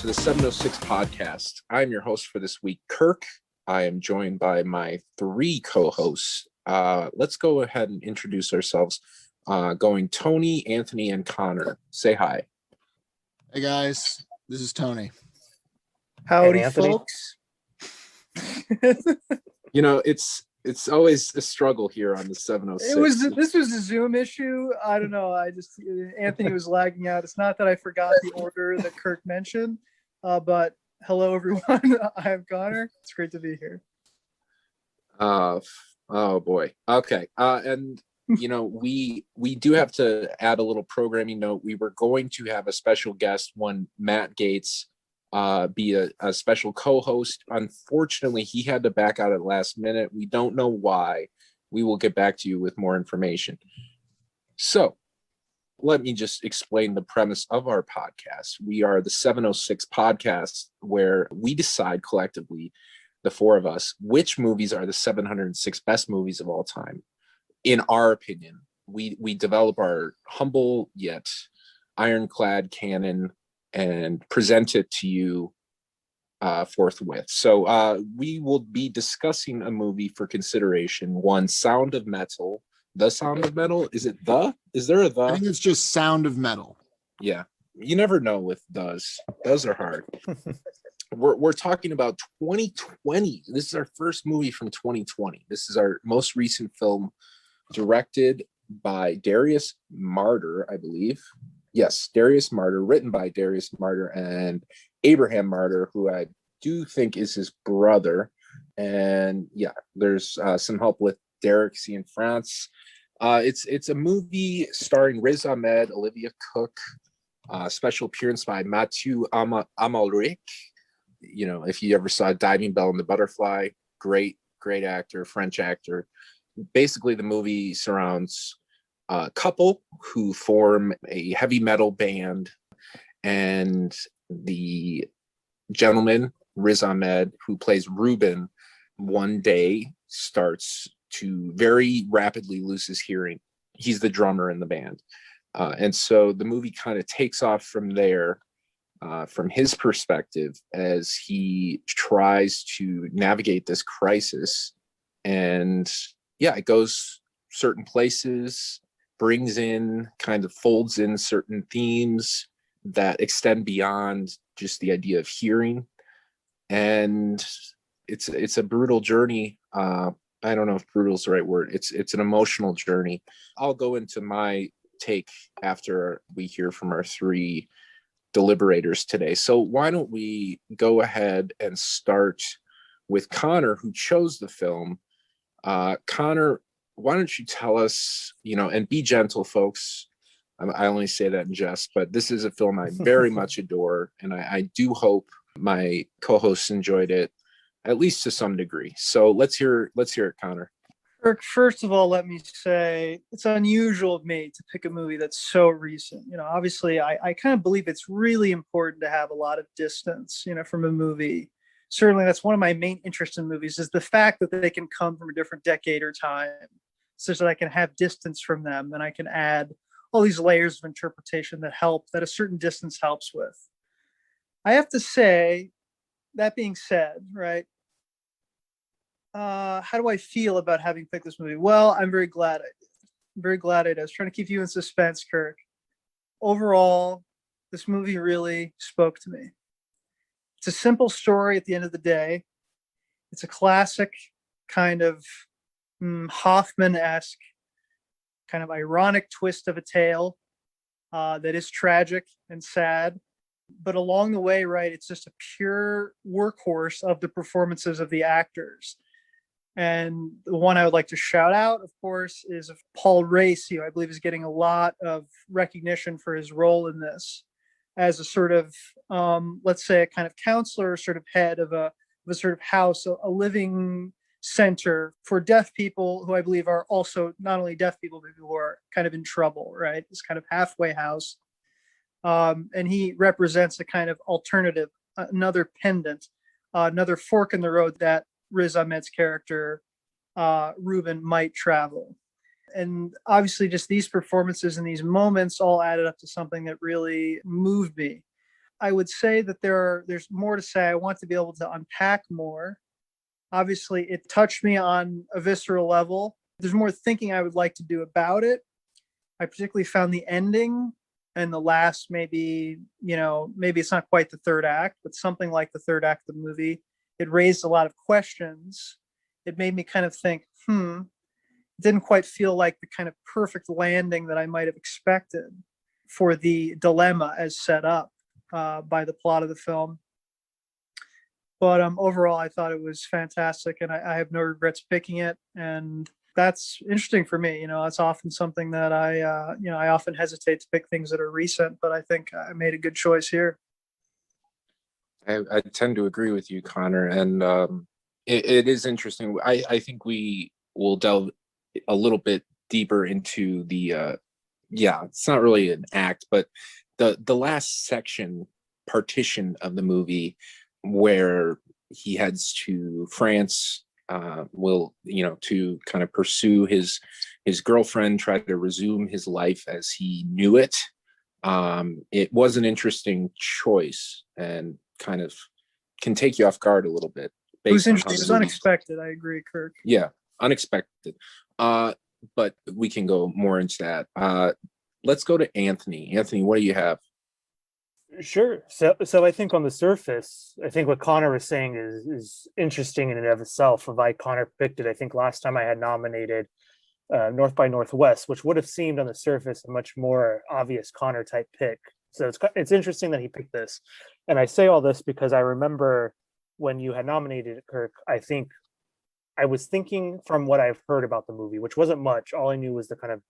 the 706 podcast. I'm your host for this week, Kirk. I am joined by my three co-hosts. Let's go ahead and introduce ourselves. Going Tony, Anthony, and Connor. Say hi. Hey guys, this is Tony. Howdy, folks. You know, it's always a struggle here on the 706. This was a Zoom issue. I don't know. Anthony was lagging out. It's not that I forgot the order that Kirk mentioned, but hello everyone. I'm Connor. It's great to be here. Oh boy. Okay. And you know, we do have to add a little programming note. We were going to have a special guest, one Matt Gates, be a special co-host. Unfortunately, he had to back out at the last minute. We don't know why. We will get back to you with more information. So let me just explain the premise of our podcast. We are the 706 podcast, where we decide collectively, the four of us, which movies are the 706 best movies of all time. In our opinion, we develop our humble yet ironclad canon and present it to you forthwith. So we will be discussing a movie for consideration. One, Sound of Metal. The Sound of Metal. Is there a the? I think it's just Sound of Metal. Yeah. You never know with does. Does are hard. We're talking about 2020. This is our first movie from 2020. This is our most recent film, directed by Darius Marder, I believe. Yes, Darius Marder, written by Darius Marder and Abraham Marder, who I do think is his brother. And yeah, there's some help with Derek C. in France. It's a movie starring Riz Ahmed, Olivia Cook, special appearance by Mathieu Amalric. You know, if you ever saw Diving Bell and the Butterfly, great actor, French actor. Basically, the movie surrounds a couple who form a heavy metal band, and the gentleman, Riz Ahmed, who plays Ruben, one day starts to very rapidly lose his hearing. He's the drummer in the band. And so the movie kind of takes off from there, from his perspective, as he tries to navigate this crisis. And yeah, it goes certain places, brings in, kind of folds in certain themes that extend beyond just the idea of hearing. And it's a brutal journey. I don't know if brutal is the right word. It's an emotional journey. I'll go into my take after we hear from our three deliberators today. So why don't we go ahead and start with Connor, who chose the film. Connor, why don't you tell us, and be gentle, folks. I only say that in jest, but this is a film I very much adore, and I do hope my co-hosts enjoyed it, at least to some degree. So let's hear it, Connor. Kirk, first of all, let me say it's unusual of me to pick a movie that's so recent. Obviously, I kind of believe it's really important to have a lot of distance, from a movie. Certainly, that's one of my main interests in movies, is the fact that they can come from a different decade or time, such that I can have distance from them, and I can add all these layers of interpretation that a certain distance helps with. I have to say, that being said, right, how do I feel about having picked this movie? Well, I'm very glad I did. I'm very glad I did. I was trying to keep you in suspense, Kirk. Overall, this movie really spoke to me. It's a simple story at the end of the day. It's a classic kind of Hoffman-esque, kind of ironic twist of a tale that is tragic and sad. But along the way, right, it's just a pure workhorse of the performances of the actors. And the one I would like to shout out, of course, is Paul Race, who I believe is getting a lot of recognition for his role in this, as a sort of, let's say, a kind of counselor, sort of head of a sort of house, a living center for deaf people, who I believe are also not only deaf people, but people who are kind of in trouble, right? This kind of halfway house. And he represents a kind of alternative, another pendant, another fork in the road that Riz Ahmed's character, Ruben, might travel. And obviously just these performances and these moments all added up to something that really moved me. I would say that there's more to say. I want to be able to unpack more. Obviously, it touched me on a visceral level. There's more thinking I would like to do about it. I particularly found the ending and the last, maybe it's not quite the third act, but something like the third act of the movie. It raised a lot of questions. It made me kind of think, it didn't quite feel like the kind of perfect landing that I might have expected for the dilemma as set up by the plot of the film. But overall, I thought it was fantastic, and I have no regrets picking it. And that's interesting for me. That's often something that I often hesitate to pick things that are recent, but I think I made a good choice here. I tend to agree with you, Connor, and it is interesting. I think we will delve a little bit deeper into the it's not really an act, but the last partition of the movie where he heads to France, to kind of pursue his girlfriend, try to resume his life as he knew it. It was an interesting choice and kind of can take you off guard a little bit. It was interesting. It was unexpected. I agree, Kirk. Yeah, unexpected. But we can go more into that. Let's go to Anthony. Anthony, what do you have? Sure. So I think on the surface, I think what Connor was saying is interesting in and of itself. Why Connor picked it, I think last time I had nominated North by Northwest, which would have seemed on the surface a much more obvious Connor type pick. So it's interesting that he picked this. And I say all this because I remember when you had nominated Kirk, I think I was thinking from what I've heard about the movie, which wasn't much. All I knew was the kind of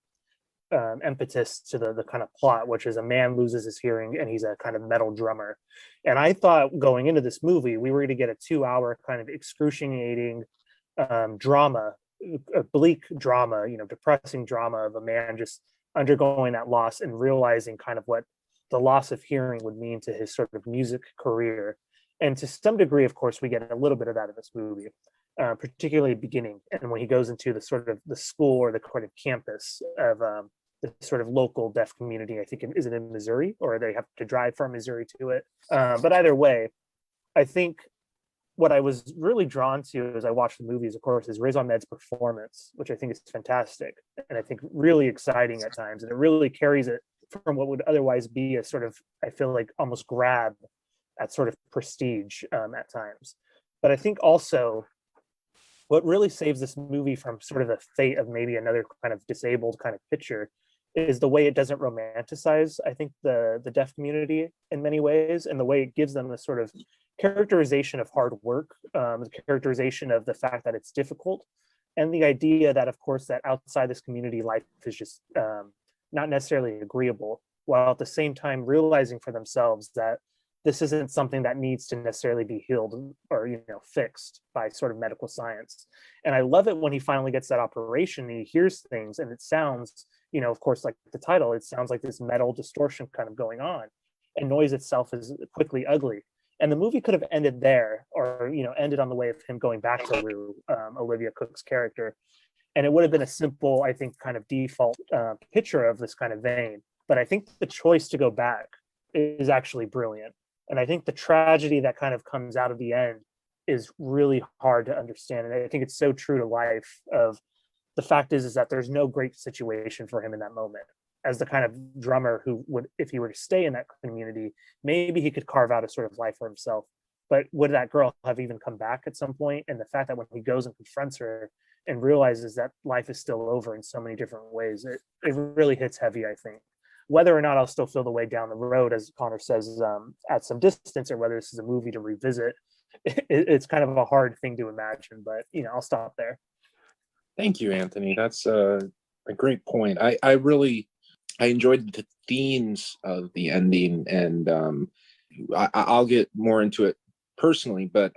impetus to the kind of plot, which is a man loses his hearing and he's a kind of metal drummer. And I thought going into this movie, we were going to get a 2-hour kind of excruciating drama, a bleak drama, depressing drama of a man just undergoing that loss and realizing kind of what the loss of hearing would mean to his sort of music career. And to some degree, of course, we get a little bit of that in this movie, particularly beginning and when he goes into the sort of the school or the kind of campus of the sort of local deaf community. I think is it in Missouri, or they have to drive from Missouri to it. But either way, I think what I was really drawn to as I watched the movies, of course, is Riz Ahmed's performance, which I think is fantastic and I think really exciting at times, and it really carries it from what would otherwise be a sort of, I feel like, almost grab at sort of prestige at times. But I think also what really saves this movie from sort of the fate of maybe another kind of disabled kind of picture is the way it doesn't romanticize, I think, the deaf community in many ways, and the way it gives them the sort of characterization of hard work, the characterization of the fact that it's difficult, and the idea that, of course, that outside this community, life is just not necessarily agreeable, while at the same time realizing for themselves that this isn't something that needs to necessarily be healed or fixed by sort of medical science. And I love it when he finally gets that operation and he hears things and it sounds, of course, like the title, it sounds like this metal distortion kind of going on, and noise itself is quickly ugly. And the movie could have ended there, or ended on the way of him going back to Lou, Olivia Cook's character, and it would have been a simple, I think, kind of default picture of this kind of vein. But I think the choice to go back is actually brilliant. And I think the tragedy that kind of comes out of the end is really hard to understand. And I think it's so true to life. Of the fact is that there's no great situation for him in that moment. As the kind of drummer who would, if he were to stay in that community, maybe he could carve out a sort of life for himself. But would that girl have even come back at some point? And the fact that when he goes and confronts her and realizes that life is still over in so many different ways, it really hits heavy, I think. Whether or not I'll still feel the way down the road, as Connor says, at some distance, or whether this is a movie to revisit, it's kind of a hard thing to imagine. But I'll stop there. Thank you, Anthony. That's a great point. I enjoyed the themes of the ending, and I'll get more into it personally. But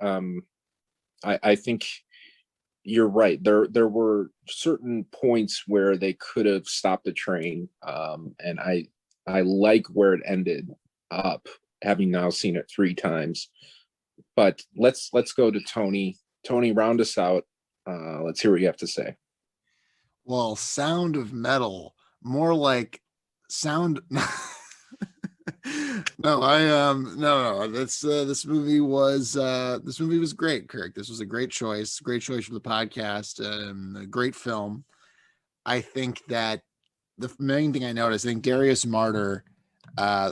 I think you're right. There were certain points where they could have stopped the train, and I like where it ended up, having now seen it 3 times. But let's go to Tony. Tony, round us out. Let's hear what you have to say. Well, Sound of Metal, more like sound. No, no. This movie was great, Kirk. This was a great choice. Great choice for the podcast. A great film. I think that the main thing I noticed, I think Darius Marder,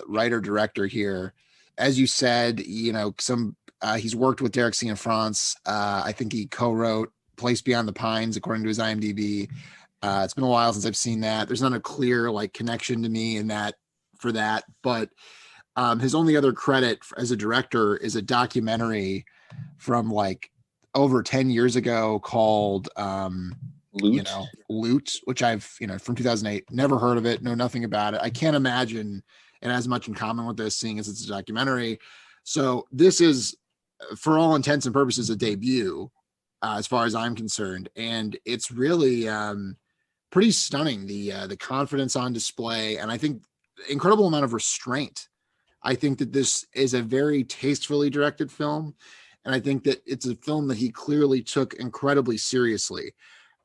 writer director here, as you said, he's worked with Derek C. in France. I think he co-wrote Place Beyond the Pines, according to his IMDb. It's been a while since I've seen that. There's not a clear like connection to me in that for that, but his only other credit as a director is a documentary from like over 10 years ago called Loot. Loot, which I've, from 2008, never heard of it, know nothing about it. I can't imagine it has much in common with this, seeing as it's a documentary. So this is, for all intents and purposes, a debut, as far as I'm concerned, and it's really pretty stunning. The confidence on display, and I think incredible amount of restraint. I think that this is a very tastefully directed film, and I think that it's a film that he clearly took incredibly seriously.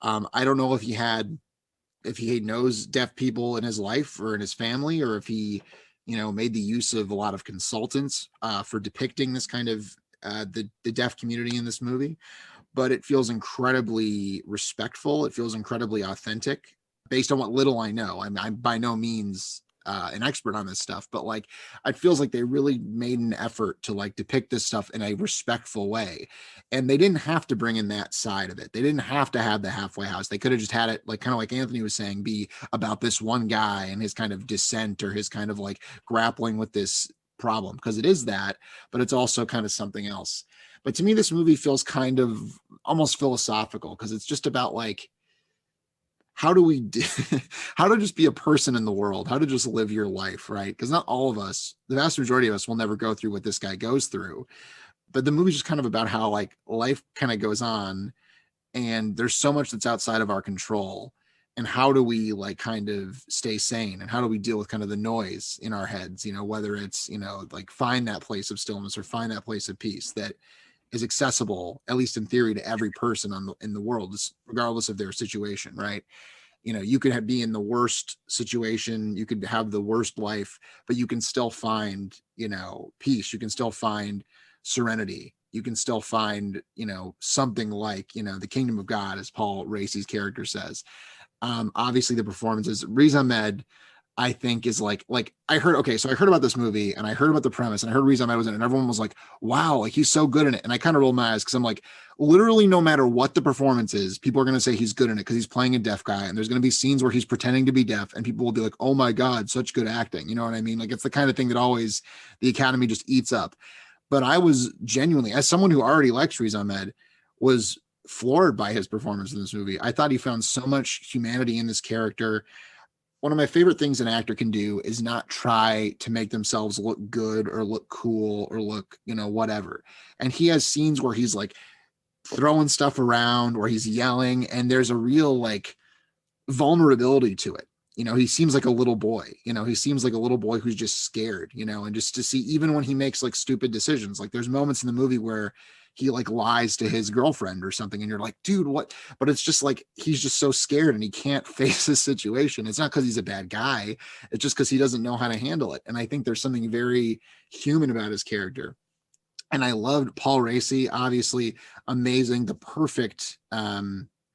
I don't know if he knows deaf people in his life or in his family, or if he, made the use of a lot of consultants for depicting this kind of the deaf community in this movie. But it feels incredibly respectful. It feels incredibly authentic based on what little I know. I'm by no means an expert on this stuff, but like, it feels like they really made an effort to like depict this stuff in a respectful way. And they didn't have to bring in that side of it. They didn't have to have the halfway house. They could have just had it like, kind of like Anthony was saying, be about this one guy and his kind of descent, or his kind of like grappling with this problem, because it is that, but it's also kind of something else. But to me, this movie feels kind of almost philosophical, because it's just about like, how to just be a person in the world, how to just live your life, right? Because not all of us, the vast majority of us, will never go through what this guy goes through. But the movie's just kind of about how like life kind of goes on, and there's so much that's outside of our control. And how do we like kind of stay sane, and how do we deal with kind of the noise in our heads, whether it's, like find that place of stillness or find that place of peace that is accessible, at least in theory, to every person in the world, regardless of their situation, right? You could be in the worst situation, you could have the worst life, but you can still find, peace. You can still find serenity. You can still find, something like, the kingdom of God, as Paul Racy's character says. Obviously the performances, Riz Ahmed, I think is like I heard about this movie, and I heard about the premise, and I heard Riz Ahmed was in it, and everyone was like, wow, like he's so good in it. And I kind of rolled my eyes, because I'm like, literally no matter what the performance is, people are going to say he's good in it because he's playing a deaf guy, and there's going to be scenes where he's pretending to be deaf, and people will be like, oh my God, such good acting. You know what I mean? Like, it's the kind of thing that always the Academy just eats up. But I was genuinely, as someone who already likes Riz Ahmed, was floored by his performance in this movie. I thought he found so much humanity in this character. One of my favorite things an actor can do is not try to make themselves look good or look cool or look, whatever. And he has scenes where he's like throwing stuff around, where he's yelling, and there's a real like vulnerability to it. He seems like a little boy, he seems like a little boy who's just scared, and just to see, even when he makes like stupid decisions, like there's moments in the movie where he like lies to his girlfriend or something, and you're like, dude, what? But it's just like, he's just so scared and he can't face the situation. It's not because he's a bad guy. It's just because he doesn't know how to handle it. And I think there's something very human about his character. And I loved Paul Racy, obviously amazing, the perfect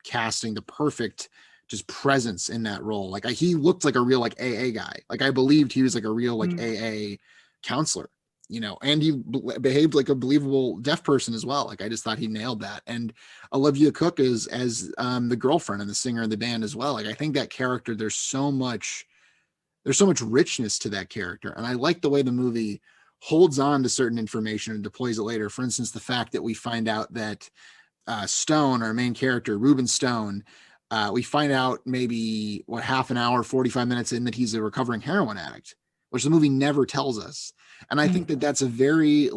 casting, the perfect just presence in that role. Like he looked like a real like AA guy. Like I believed he was like a real like AA counselor, and he behaved like a believable deaf person as well. Like I just thought he nailed that. And Olivia Cook is as the girlfriend and the singer in the band as well. Like I think that character, there's so much richness to that character. And I like the way the movie holds on to certain information and deploys it later. For instance, the fact that we find out that Stone, our main character, Reuben Stone, we find out maybe half an hour, 45 minutes in, that he's a recovering heroin addict, which the movie never tells us. And I think that that's a very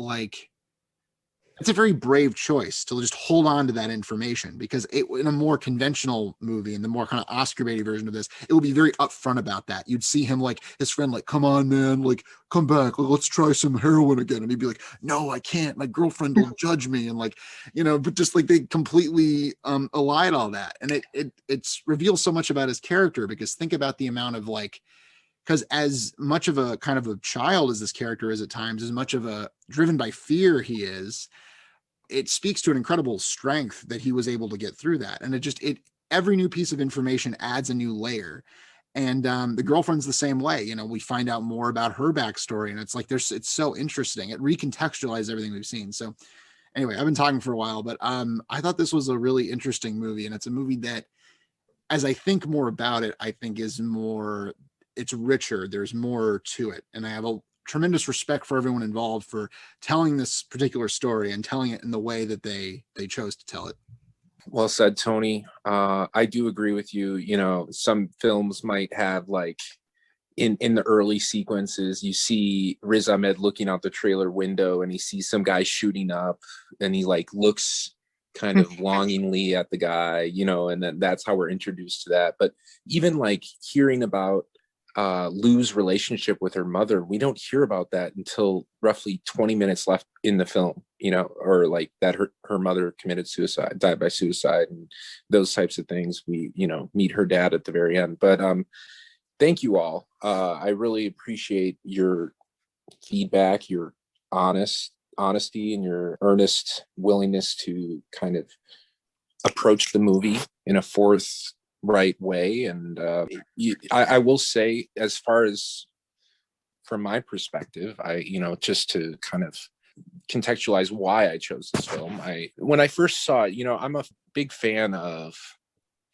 brave choice to just hold on to that information, because in a more conventional movie, and the more kind of Oscar baity version of this, it will be very upfront about that. You'd see him like his friend, like, come on, man, like come back, let's try some heroin again. And he'd be like, no, I can't. My girlfriend will judge me. And like, but just like they completely elide all that. And it reveals so much about his character, because think about the amount of like because as much of a kind of a child as this character is at times, as much of a driven by fear he is, it speaks to an incredible strength that he was able to get through that. And it every new piece of information adds a new layer. And the girlfriend's the same way. You know, we find out more about her backstory, and it's like it's so interesting. It recontextualizes everything we've seen. So anyway, I've been talking for a while, but I thought this was a really interesting movie, and it's a movie that, as I think more about it, I think it's richer. There's more to it, and I have a tremendous respect for everyone involved for telling this particular story and telling it in the way that they chose to tell it. Well said, Tony. I do agree with you. You know, some films might have, like, in the early sequences, you see Riz Ahmed looking out the trailer window and he sees some guy shooting up, and he like looks kind of longingly at the guy, you know, and then that's how we're introduced to that. But even like hearing about Lou's relationship with her mother, we don't hear about that until roughly 20 minutes left in the film, you know, or like that her mother committed suicide, died by suicide, and those types of things. We, you know, meet her dad at the very end. But thank you all. I really appreciate your feedback, your honesty, and your earnest willingness to kind of approach the movie in a forthright way. And I will say, as far as from my perspective, just to kind of contextualize why I chose this film, when I first saw it, you know, I'm a big fan of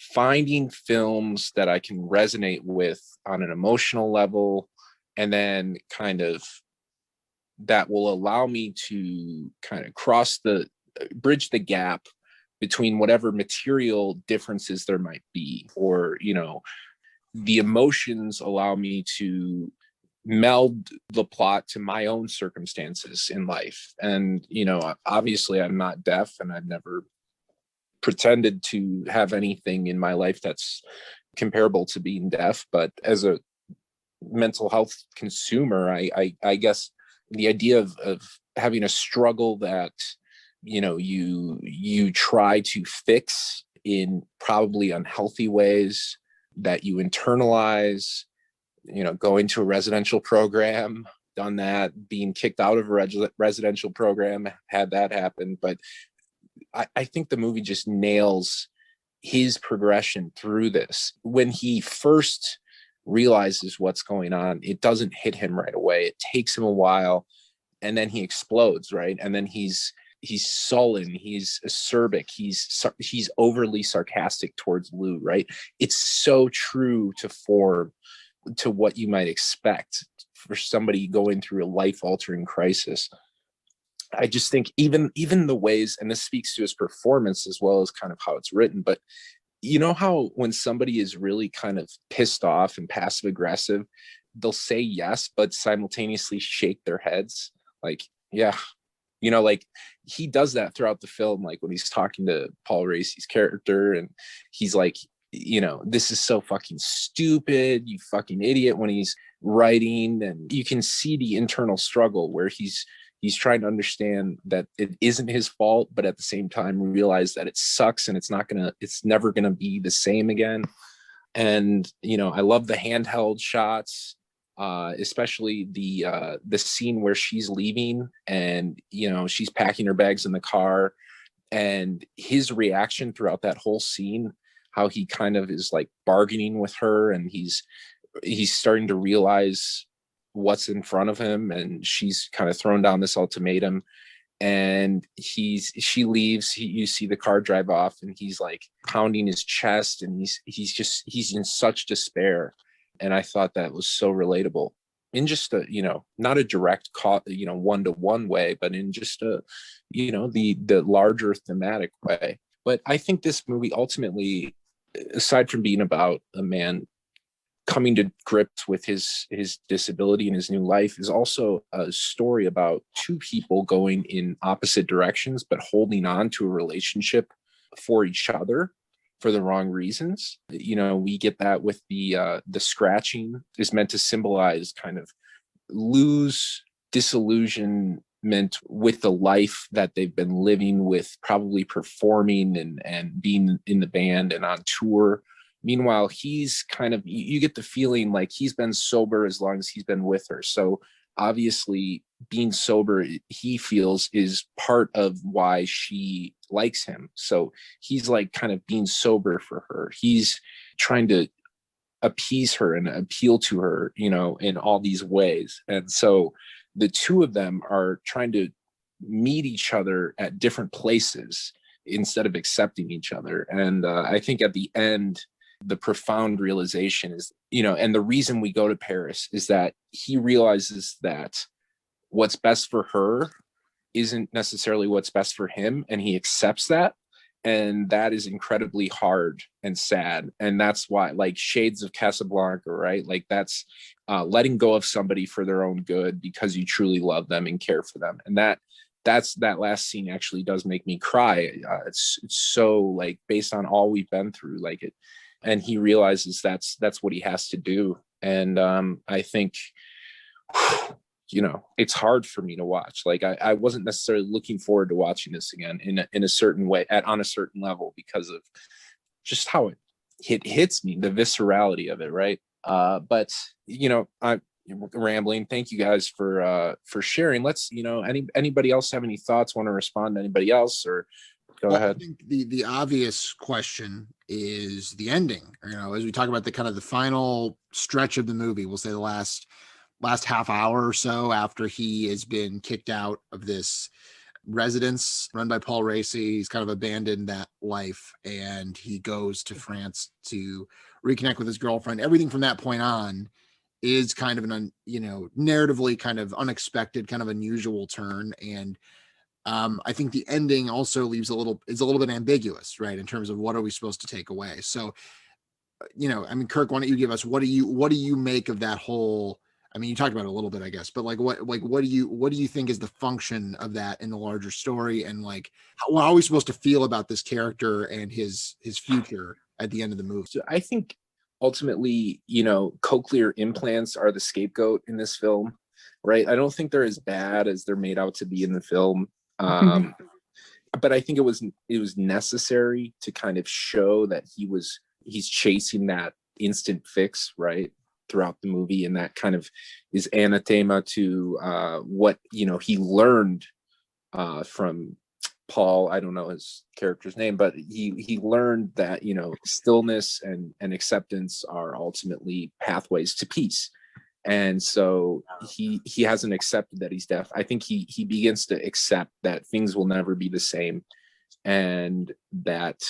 finding films that I can resonate with on an emotional level, and then kind of that will allow me to kind of bridge the gap between whatever material differences there might be, or, you know, the emotions allow me to meld the plot to my own circumstances in life. And, you know, obviously I'm not deaf, and I've never pretended to have anything in my life that's comparable to being deaf. But as a mental health consumer, I guess the idea of having a struggle that, you know, you try to fix in probably unhealthy ways, that you internalize, you know, going to a residential program, done that, being kicked out of a residential program, had that happen. But I think the movie just nails his progression through this. When he first realizes what's going on, it doesn't hit him right away. It takes him a while, and then he explodes, right? And then he's sullen, he's acerbic, he's overly sarcastic towards Lou, right? It's so true to form, to what you might expect for somebody going through a life-altering crisis. I just think even the ways, and this speaks to his performance as well as kind of how it's written, but you know how when somebody is really kind of pissed off and passive aggressive, they'll say yes, but simultaneously shake their heads like, yeah, you know, like he does that throughout the film. Like when he's talking to Paul Raci's character, and he's like, you know, this is so fucking stupid, you fucking idiot, when he's writing. And you can see the internal struggle where he's trying to understand that it isn't his fault, but at the same time realize that it sucks and it's never gonna be the same again. And, you know, I love the handheld shots, especially the scene where she's leaving and, you know, she's packing her bags in the car, and his reaction throughout that whole scene, how he kind of is like bargaining with her, and he's starting to realize what's in front of him, and she's kind of thrown down this ultimatum, and she leaves. You see the car drive off, and he's like pounding his chest, and he's in such despair. And I thought that was so relatable in just a, you know, not a direct you know, one-to-one way, but in just a, you know, the larger thematic way. But I think this movie ultimately, aside from being about a man coming to grips with his disability and his new life, is also a story about two people going in opposite directions, but holding on to a relationship for each other for the wrong reasons. You know, we get that with the scratching is meant to symbolize kind of Lou's disillusionment with the life that they've been living with, probably performing and being in the band and on tour Meanwhile, he's kind of, you get the feeling like he's been sober as long as he's been with her. So obviously being sober, he feels, is part of why she likes him. So he's like kind of being sober for her. He's trying to appease her and appeal to her, you know, in all these ways. And so the two of them are trying to meet each other at different places instead of accepting each other. And I think at the end, the profound realization is, you know, and the reason we go to Paris is that he realizes that what's best for her isn't necessarily what's best for him, and he accepts that. And that is incredibly hard and sad. And that's why, like, shades of Casablanca, right? Like, that's letting go of somebody for their own good because you truly love them and care for them. And that last scene actually does make me cry. It's so, like, based on all we've been through, like it, and he realizes that's what he has to do. And I think, you know, it's hard for me to watch. Like, I wasn't necessarily looking forward to watching this again in a certain way, on a certain level, because of just how it hits me, the viscerality of it, right? But, you know, I'm rambling. Thank you guys for sharing. Let's, you know, anybody else have any thoughts, want to respond to anybody else, or go ahead? I think the obvious question is the ending. You know, as we talk about the kind of the final stretch of the movie, we'll say the last half hour or so after he has been kicked out of this residence run by Paul Raci. He's kind of abandoned that life and he goes to France to reconnect with his girlfriend. Everything from that point on is kind of an, you know, narratively kind of unexpected, kind of unusual turn. And I think the ending also is a little bit ambiguous, right? In terms of what are we supposed to take away? So, you know, I mean, Kirk, why don't you give us, what do you make of that whole, I mean, you talked about it a little bit, I guess, but what do you think is the function of that in the larger story? And like, how are we supposed to feel about this character and his future at the end of the movie? So I think ultimately, you know, cochlear implants are the scapegoat in this film, right? I don't think they're as bad as they're made out to be in the film. But I think it was necessary to kind of show that he's chasing that instant fix, right, throughout the movie, and that kind of is anathema to what, you know, he learned from Paul. I don't know his character's name, but he learned that, you know, stillness and acceptance are ultimately pathways to peace. And so he hasn't accepted that he's deaf. I think he begins to accept that things will never be the same, and that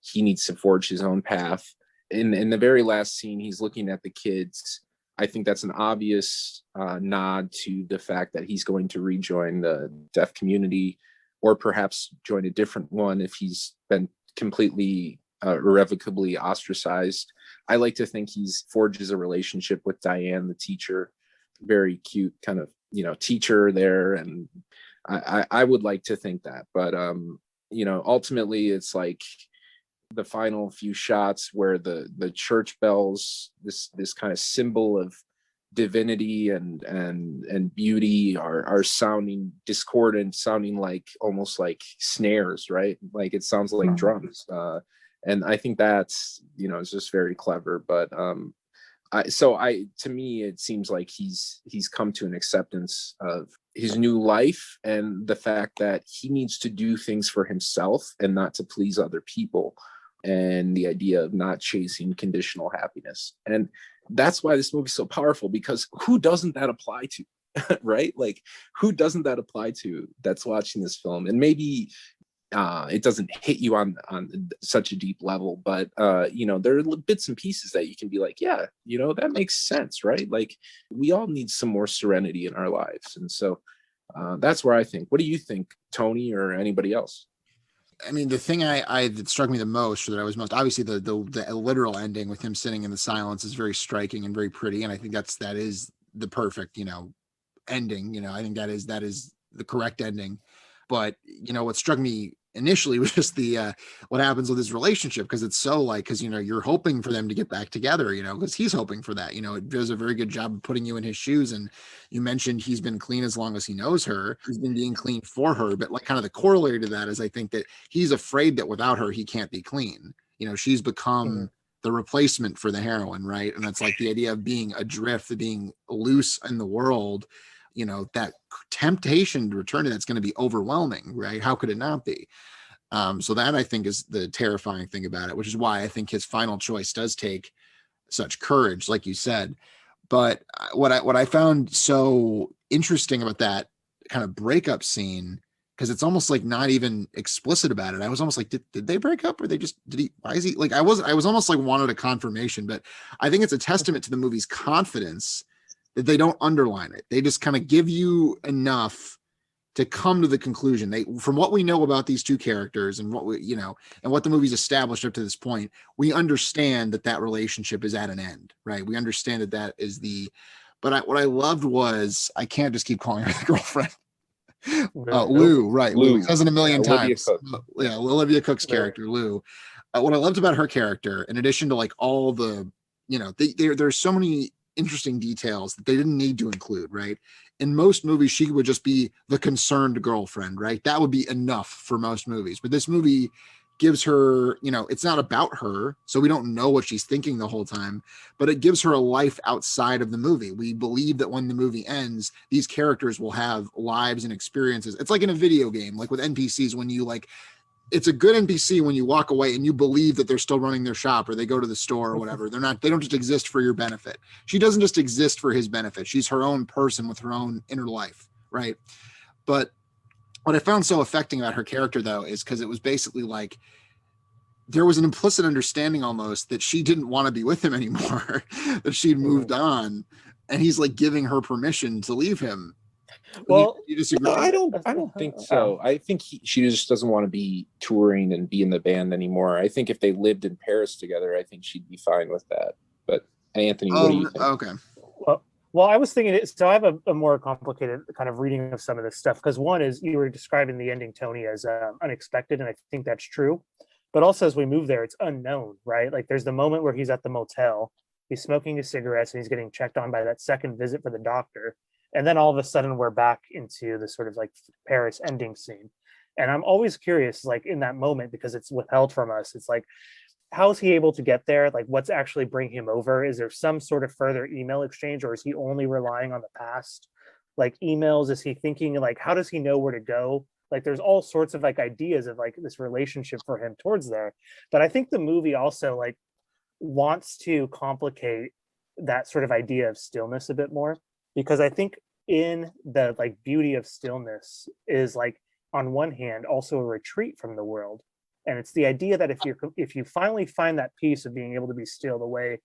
he needs to forge his own path. In the very last scene, he's looking at the kids. I think that's an obvious nod to the fact that he's going to rejoin the deaf community, or perhaps join a different one if he's been completely irrevocably ostracized. I like to think he's forges a relationship with Diane, the teacher, very cute kind of, you know, teacher there. And I would like to think that, but you know, ultimately it's like the final few shots where the church bells, this kind of symbol of divinity and beauty are sounding discordant, sounding like almost like snares, right? Like it sounds like drums. And I think that's, you know, it's just very clever. But to me, it seems like he's come to an acceptance of his new life and the fact that he needs to do things for himself and not to please other people, and the idea of not chasing conditional happiness. And that's why this movie is so powerful, because who doesn't that apply to? Right? Like, who doesn't that apply to that's watching this film? And maybe it doesn't hit you on such a deep level, but you know, there are bits and pieces that you can be like, yeah, you know, that makes sense, right? Like, we all need some more serenity in our lives. And so that's where I think. What do you think, Tony, or anybody else? I mean, the thing that struck me the most, or that I was most, obviously the literal ending with him sitting in the silence is very striking and very pretty, and I think that is the perfect, you know, ending. You know, I think that is the correct ending. But you know, what struck me initially was just the what happens with his relationship, because it's so like, because you know, you're hoping for them to get back together, you know, because he's hoping for that. You know, it does a very good job of putting you in his shoes. And you mentioned he's been clean as long as he knows her. He's been being clean for her, but like kind of the corollary to that is I think that he's afraid that without her he can't be clean. You know, she's become the replacement for the heroin, right? And that's like the idea of being adrift, of being loose in the world, you know, that temptation to return to that's going to be overwhelming, right? How could it not be? So that I think is the terrifying thing about it, which is why I think his final choice does take such courage, like you said. But what I found so interesting about that kind of breakup scene, because it's almost like not even explicit about it. I was almost like, did they break up, or why is he like, I was almost like wanted a confirmation, but I think it's a testament to the movie's confidence that they don't underline it. They just kind of give you enough to come to the conclusion. They, from what we know about these two characters and what we, you know, and what the movie's established up to this point, we understand that that relationship is at an end, right? We understand that that is but what I loved was, I can't just keep calling her the girlfriend. Lou, right? Lou says it a million times. Yeah, Olivia Cook's character, Lou. What I loved about her character, in addition to like all the, you know, there's so many interesting details that they didn't need to include, right? In most movies, she would just be the concerned girlfriend, right? That would be enough for most movies. But this movie gives her, you know, it's not about her, so we don't know what she's thinking the whole time, but it gives her a life outside of the movie. We believe that when the movie ends, these characters will have lives and experiences. It's like in a video game, like with NPCs, when you like, it's a good NPC when you walk away and you believe that they're still running their shop or they go to the store or whatever. They don't just exist for your benefit. She doesn't just exist for his benefit. She's her own person with her own inner life, right? But what I found so affecting about her character, though, is because it was basically like there was an implicit understanding almost that she didn't want to be with him anymore, that she'd moved on, and he's like giving her permission to leave him. Well, you disagree? No, I don't think so. I think she just doesn't want to be touring and be in the band anymore. I think if they lived in Paris together, I think she'd be fine with that. But Anthony, what do you think? Okay. Well, I was thinking, so I have a more complicated kind of reading of some of this stuff, because one is you were describing the ending, Tony, as unexpected, and I think that's true. But also as we move there, it's unknown, right? Like there's the moment where he's at the motel, he's smoking his cigarettes, and he's getting checked on by that second visit for the doctor. And then all of a sudden we're back into the sort of like Paris ending scene. And I'm always curious, like in that moment, because it's withheld from us, it's like, how is he able to get there? Like what's actually bringing him over? Is there some sort of further email exchange, or is he only relying on the past? Like emails, is he thinking like, how does he know where to go? Like there's all sorts of like ideas of like this relationship for him towards there. But I think the movie also like wants to complicate that sort of idea of stillness a bit more, because I think in the like beauty of stillness is like on one hand also a retreat from the world, and it's the idea that if you finally find that peace of being able to be still the way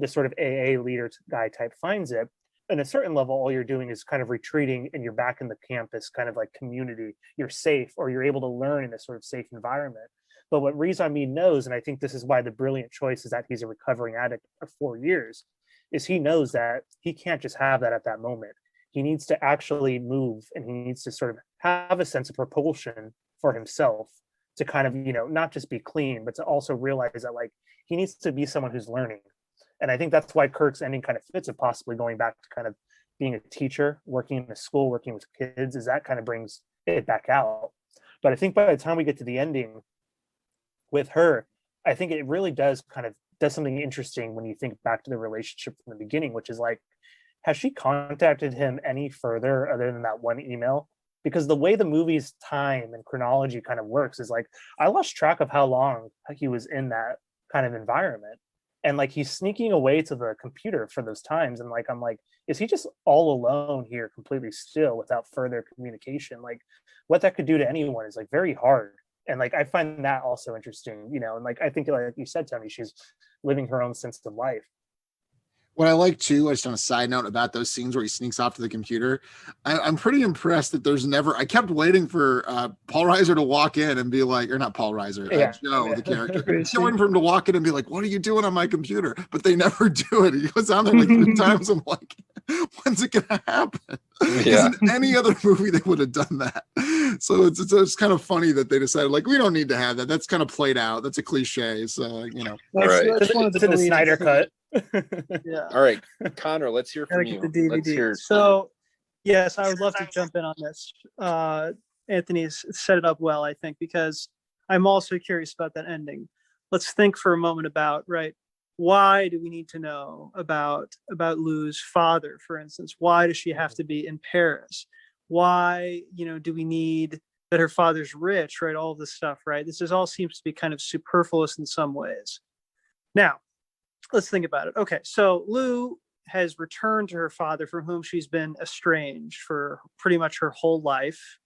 the sort of AA leader guy type finds it, in a certain level all you're doing is kind of retreating and you're back in the campus kind of like community, you're safe, or you're able to learn in a sort of safe environment. But what Riz Ahmed knows, and I think this is why the brilliant choice is that he's a recovering addict for 4 years, is he knows that he can't just have that at that moment. He needs to actually move, and he needs to sort of have a sense of propulsion for himself to kind of, you know, not just be clean, but to also realize that like he needs to be someone who's learning. And I think that's why Kirk's ending kind of fits it, possibly going back to kind of being a teacher, working in a school, working with kids, is that kind of brings it back out. But I think by the time we get to the ending with her, I think it really does something interesting when you think back to the relationship from the beginning, which is like, has she contacted him any further other than that one email? Because the way the movie's time and chronology kind of works is like, I lost track of how long he was in that kind of environment. And like, he's sneaking away to the computer for those times. And like, I'm like, is he just all alone here, completely still without further communication? Like what that could do to anyone is like very hard. And like, I find that also interesting, you know, and like, I think like you said, Tony, she's living her own sense of life. What I like too, just on a side note about those scenes where he sneaks off to the computer, I'm pretty impressed that there's never, I kept waiting for Paul Reiser to walk in and be like, or not Paul Reiser, Joe, the character. I kept waiting for him to walk in and be like, what are you doing on my computer? But they never do it. He goes on there like 3 times. I'm like, when's it going to happen? Because in any other movie, they would have done that. So it's kind of funny that they decided like, we don't need to have that. That's kind of played out. That's a cliche. So, you know. That's one of the Snyder cut. Yeah. All right, Connor, let's hear from you. Let's hear. So, yes, I would love to jump in on this. Anthony's set it up well, I think, because I'm also curious about that ending. Let's think for a moment about, right, why do we need to know about Lou's father, for instance? Why does she have to be in Paris? Why, do we need that her father's rich, right? All this stuff, right? This all seems to be kind of superfluous in some ways. Now, let's think about it. Okay, so Lou has returned to her father from whom she's been estranged for pretty much her whole life.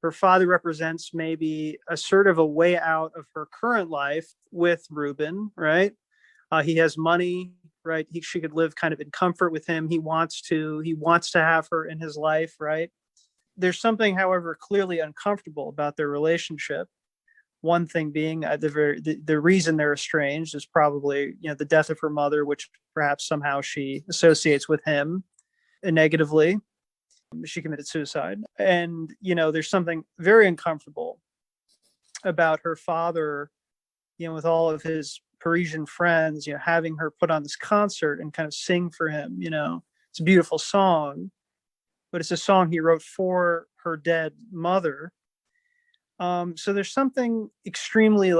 Her father represents maybe a sort of a way out of her current life with Reuben, right? He has money, right? She could live kind of in comfort with him. He wants to have her in his life, right? There's something, however, clearly uncomfortable about their relationship. One thing being the reason they're estranged is probably, the death of her mother, which perhaps somehow she associates with him negatively. She committed suicide. And, there's something very uncomfortable about her father, with all of his Parisian friends, having her put on this concert and kind of sing for him. It's a beautiful song, but it's a song he wrote for her dead mother. So there's something extremely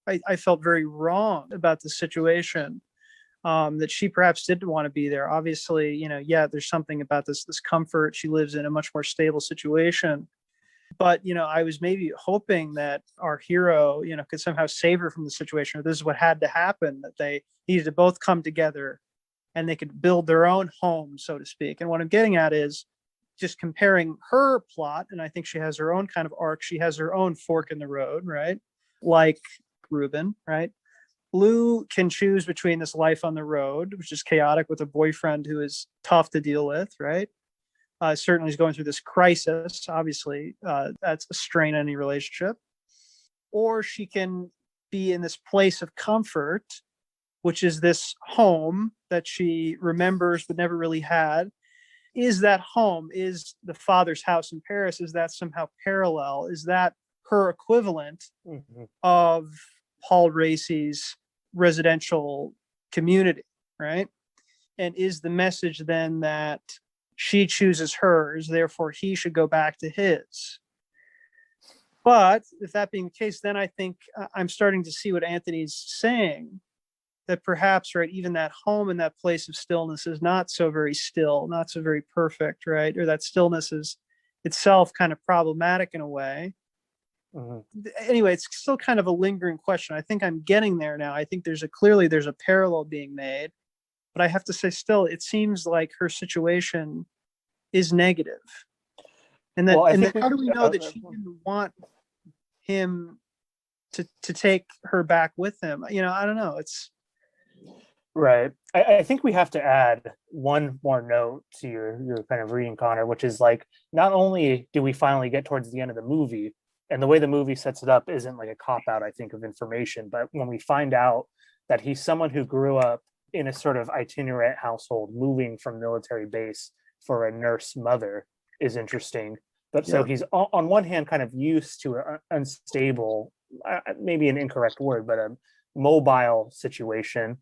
I felt very wrong about the situation, that she perhaps didn't want to be there. Obviously, there's something about this comfort. She lives in a much more stable situation. But, I was maybe hoping that our hero, could somehow save her from the situation, or this is what had to happen, that they needed to both come together and they could build their own home, so to speak. And what I'm getting at is just comparing her plot, and I think she has her own kind of arc. She has her own fork in the road, right? Like Reuben, right? Lou can choose between this life on the road, which is chaotic, with a boyfriend who is tough to deal with, right? Certainly is going through this crisis. Obviously, that's a strain on any relationship. Or she can be in this place of comfort, which is this home that she remembers but never really had. Is that home, is the father's house in Paris, is that somehow parallel? Is that her equivalent of Paul Racy's residential community, right? And is the message then that she chooses hers, therefore he should go back to his? But if that being the case, then I think I'm starting to see what Anthony's saying, that perhaps, right, even that home and that place of stillness is not so very still, not so very perfect, right? Or that stillness is itself kind of problematic in a way. Anyway, it's still kind of a lingering question. I think I'm getting there now. I think there's a parallel being made. But I have to say, still, it seems like her situation is negative. And that, how do we know that she didn't want him to take her back with him? I don't know. It's right. I think we have to add one more note to your kind of reading, Connor, which is not only do we finally get towards the end of the movie, and the way the movie sets it up isn't like a cop out, I think, of information, but when we find out that he's someone who grew up in a sort of itinerant household, moving from military base for a nurse mother, is interesting. But so he's on one hand kind of used to an unstable, maybe an incorrect word, but a mobile situation.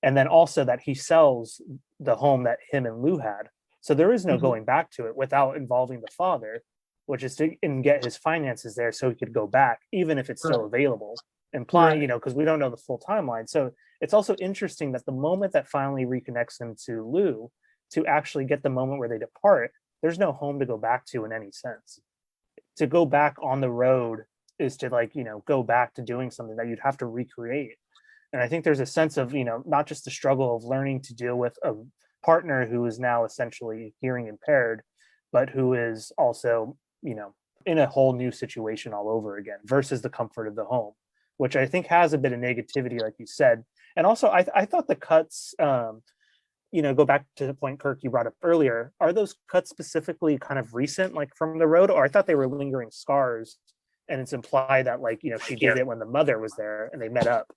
And then also that he sells the home that him and Lou had. So there is no going back to it without involving the father, which is to get his finances there so he could go back, even if it's still available, implying, because we don't know the full timeline. So it's also interesting that the moment that finally reconnects him to Lou, to actually get the moment where they depart, there's no home to go back to in any sense. To go back on the road is to go back to doing something that you'd have to recreate. And I think there's a sense of, not just the struggle of learning to deal with a partner who is now essentially hearing impaired, but who is also, in a whole new situation all over again, versus the comfort of the home, which I think has a bit of negativity, like you said. And also, I thought the cuts, go back to the point, Kirk, you brought up earlier. Are those cuts specifically kind of recent, like from the road? Or I thought they were lingering scars, and it's implied that, she did it when the mother was there and they met up.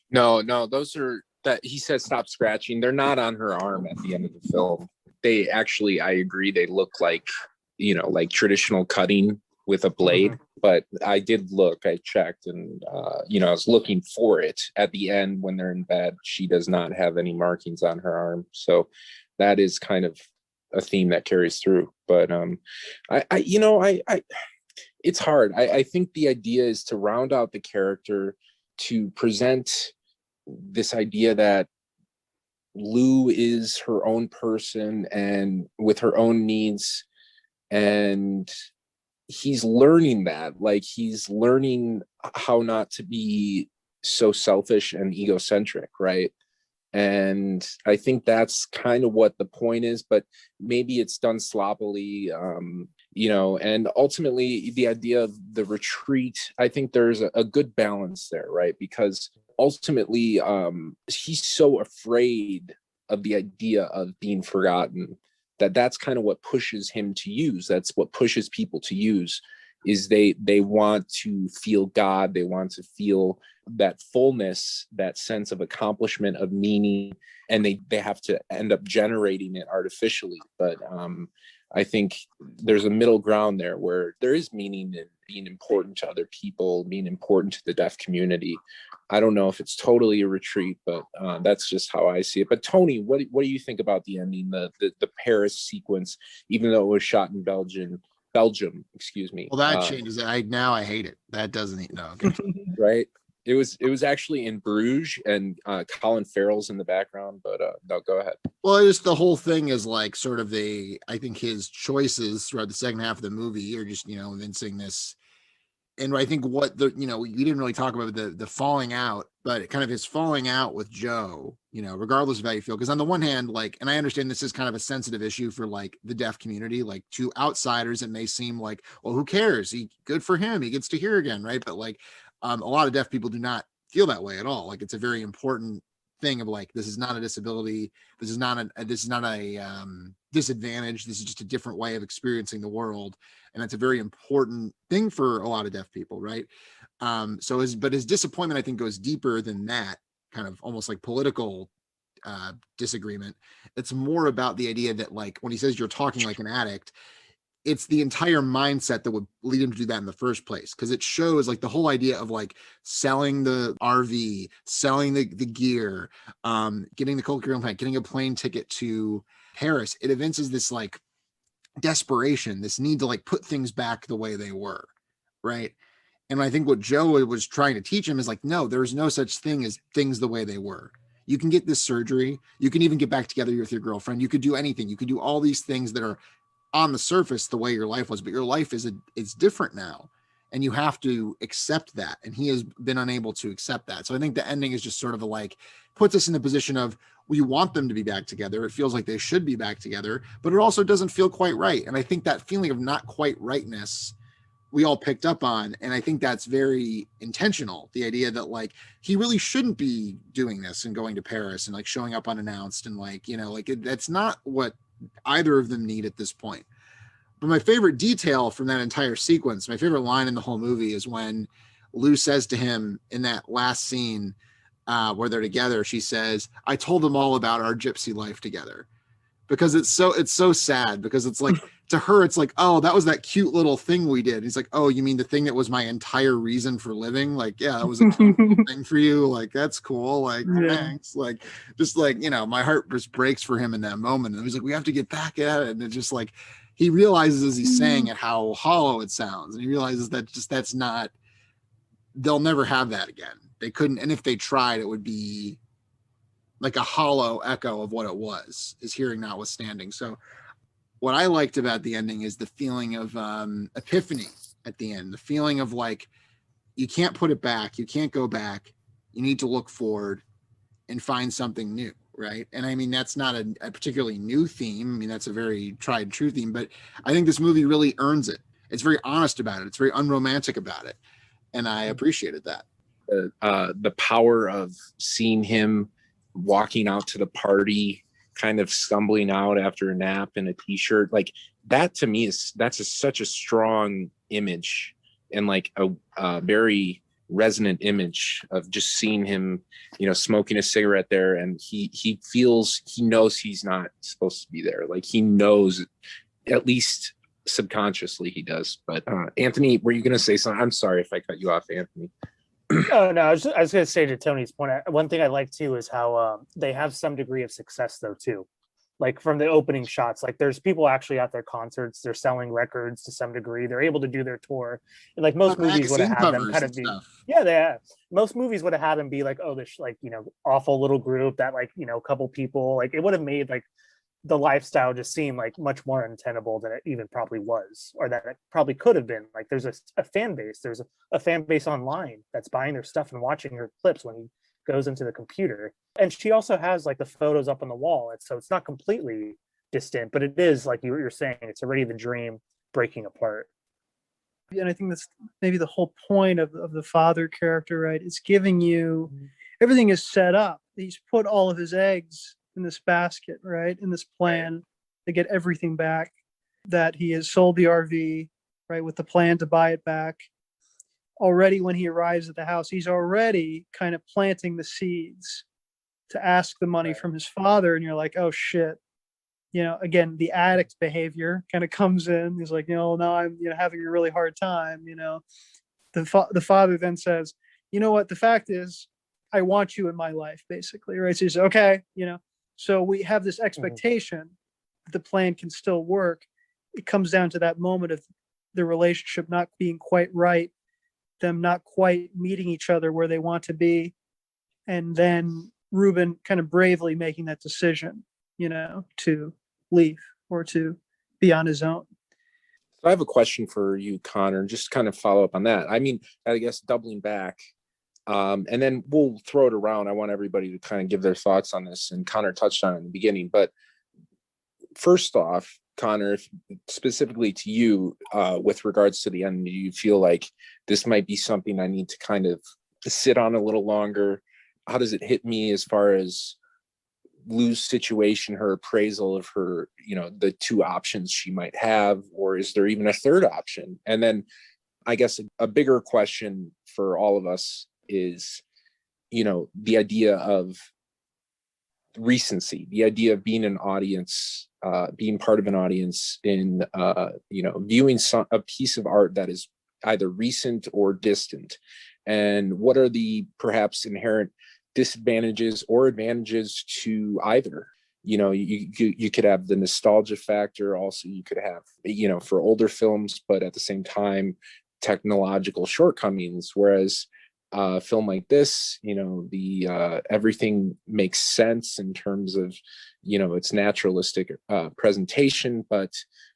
No, those are that he says stop scratching. They're not on her arm at the end of the film. They actually, I agree, they look like, like traditional cutting with a blade. But I did look, I checked, and I was looking for it at the end when they're in bed. She does not have any markings on her arm. So that is kind of a theme that carries through. But it's hard. I think the idea is to round out the character, to present this idea that Lou is her own person and with her own needs, and he's learning that. Like, he's learning how not to be so selfish and egocentric, right? And I think that's kind of what the point is, but maybe it's done sloppily. And ultimately the idea of the retreat, I think there's a good balance there, right? Because ultimately he's so afraid of the idea of being forgotten that's kind of what pushes him to use. That's what pushes people to use, is they want to feel God. They want to feel that fullness, that sense of accomplishment, of meaning, and they have to end up generating it artificially. But I think there's a middle ground there where there is meaning in being important to other people, being important to the deaf community. I don't know if it's totally a retreat, but that's just how I see it. But Tony, what do you think about the ending, the Paris sequence, even though it was shot in Belgium, excuse me? Well, that changes it. I hate it. That doesn't no. Okay. Right. It was actually in Bruges, and Colin Farrell's in the background, but no, go ahead. Well, just the whole thing is like sort of I think his choices throughout the second half of the movie are just, evincing this. And I think we didn't really talk about the falling out, but kind of his falling out with Joe, regardless of how you feel. Because on the one hand, like, and I understand this is kind of a sensitive issue for like the deaf community, like to outsiders, it may seem like, well, who cares? Good for him. He gets to hear again. Right. But like a lot of deaf people do not feel that way at all. Like, it's a very important thing of like, this is not a disability. This is not a disadvantage. This is just a different way of experiencing the world. And that's a very important thing for a lot of deaf people, right? But his disappointment, I think, goes deeper than that, kind of almost like political disagreement. It's more about the idea that, like, when he says you're talking like an addict, it's the entire mindset that would lead him to do that in the first place. Because it shows like the whole idea of like selling the RV, selling the gear, getting the Coca-Cola plant, getting a plane ticket to Paris. It evinces this like desperation, this need to like put things back the way they were, right? And I think what Joe was trying to teach him is like, no, there's no such thing as things the way they were. You can get this surgery. You can even get back together with your girlfriend. You could do anything. You could do all these things that are on the surface the way your life was, but your life is different now, and you have to accept that. And he has been unable to accept that. So I think the ending is just sort of puts us in the position of, we want them to be back together. It feels like they should be back together, but it also doesn't feel quite right. And I think that feeling of not quite rightness we all picked up on. And I think that's very intentional. The idea that like, he really shouldn't be doing this and going to Paris and like showing up unannounced. And that's not what either of them need at this point. But my favorite detail from that entire sequence, my favorite line in the whole movie, is when Lou says to him in that last scene where they're together, she says, I told them all about our gypsy life together. Because it's so sad, because it's like, to her, it's like, oh, that was that cute little thing we did. He's like, oh, you mean the thing that was my entire reason for living? Like, yeah, that was a cute thing for you. Like, that's cool. Like, yeah. Thanks. Like, just like, my heart just breaks for him in that moment. And he's like, we have to get back at it. And it's just like, he realizes as he's saying it how hollow it sounds. And he realizes that that's not, they'll never have that again. They couldn't. And if they tried, it would be like a hollow echo of what it was, his hearing notwithstanding. So what I liked about the ending is the feeling of epiphany at the end, the feeling of like, you can't put it back. You can't go back. You need to look forward and find something new. Right. And I mean, that's not a particularly new theme. I mean, that's a very tried and true theme, but I think this movie really earns it. It's very honest about it. It's very unromantic about it. And I appreciated that. The power of seeing him walking out to the party, kind of stumbling out after a nap in a t-shirt, like that to me such a strong image, and like a very resonant image of just seeing him, smoking a cigarette there, and he knows he's not supposed to be there. Like, he knows, at least subconsciously he does. But Anthony, were you going to say something? I'm sorry if I cut you off, Anthony. Oh no, I was going to say, to Tony's point, one thing I like too is how they have some degree of success though too. like from the opening shots. Like there's people actually at their concerts, they're selling records to some degree, they're able to do their tour. And like most movies would have Magazine had them covers kind and of be, stuff. yeah, they have. Most movies would have had them be like, oh, this like, you know, awful little group that like, you know, a couple people, like it would have made like the lifestyle just seem like much more untenable than it even probably was, or that it probably could have been. Like there's a fan base, there's a fan base online that's buying their stuff and watching her clips when he goes into the computer. And she also has like the photos up on the wall. So it's not completely distant, but it is like you're saying, it's already the dream breaking apart. And I think that's maybe the whole point of the father character, right? It's giving you everything is set up. He's put all of his eggs in this basket, right? In this plan to get everything back, that he has sold the RV, right? With the plan to buy it back. Already when he arrives at the house, he's already kind of planting the seeds to ask the money from his father. And you're like, oh shit. You know, again, the addict behavior kind of comes in. He's like, you know, now I'm, you know, having a really hard time. You know, the father then says, you know what? The fact is, I want you in my life, basically, right? So he's okay, you know. So we have this expectation that the plan can still work. It comes down to that moment of the relationship not being quite right, them not quite meeting each other where they want to be, and then Ruben kind of bravely making that decision, you know, to leave or to be on his own. So I have a question for you, Connor, and just kind of follow up on that. I mean, I guess doubling back, and then we'll throw it around. I want everybody to kind of give their thoughts on this, and Connor touched on it in the beginning. But first off, Connor, specifically to you, with regards to the end, do you feel like this might be something I need to kind of sit on a little longer? How does it hit me as far as Lou's situation, her appraisal of her, you know, the two options she might have, or is there even a third option? And then I guess a bigger question for all of us is, you know, the idea of recency, the idea of being an audience, being part of an audience in, you know, viewing a piece of art that is either recent or distant. And what are the perhaps inherent disadvantages or advantages to either? You know, you could have the nostalgia factor. Also, you could have, you know, for older films, but at the same time, technological shortcomings. Whereas a film like this, you know, the everything makes sense in terms of, you know, its naturalistic presentation, but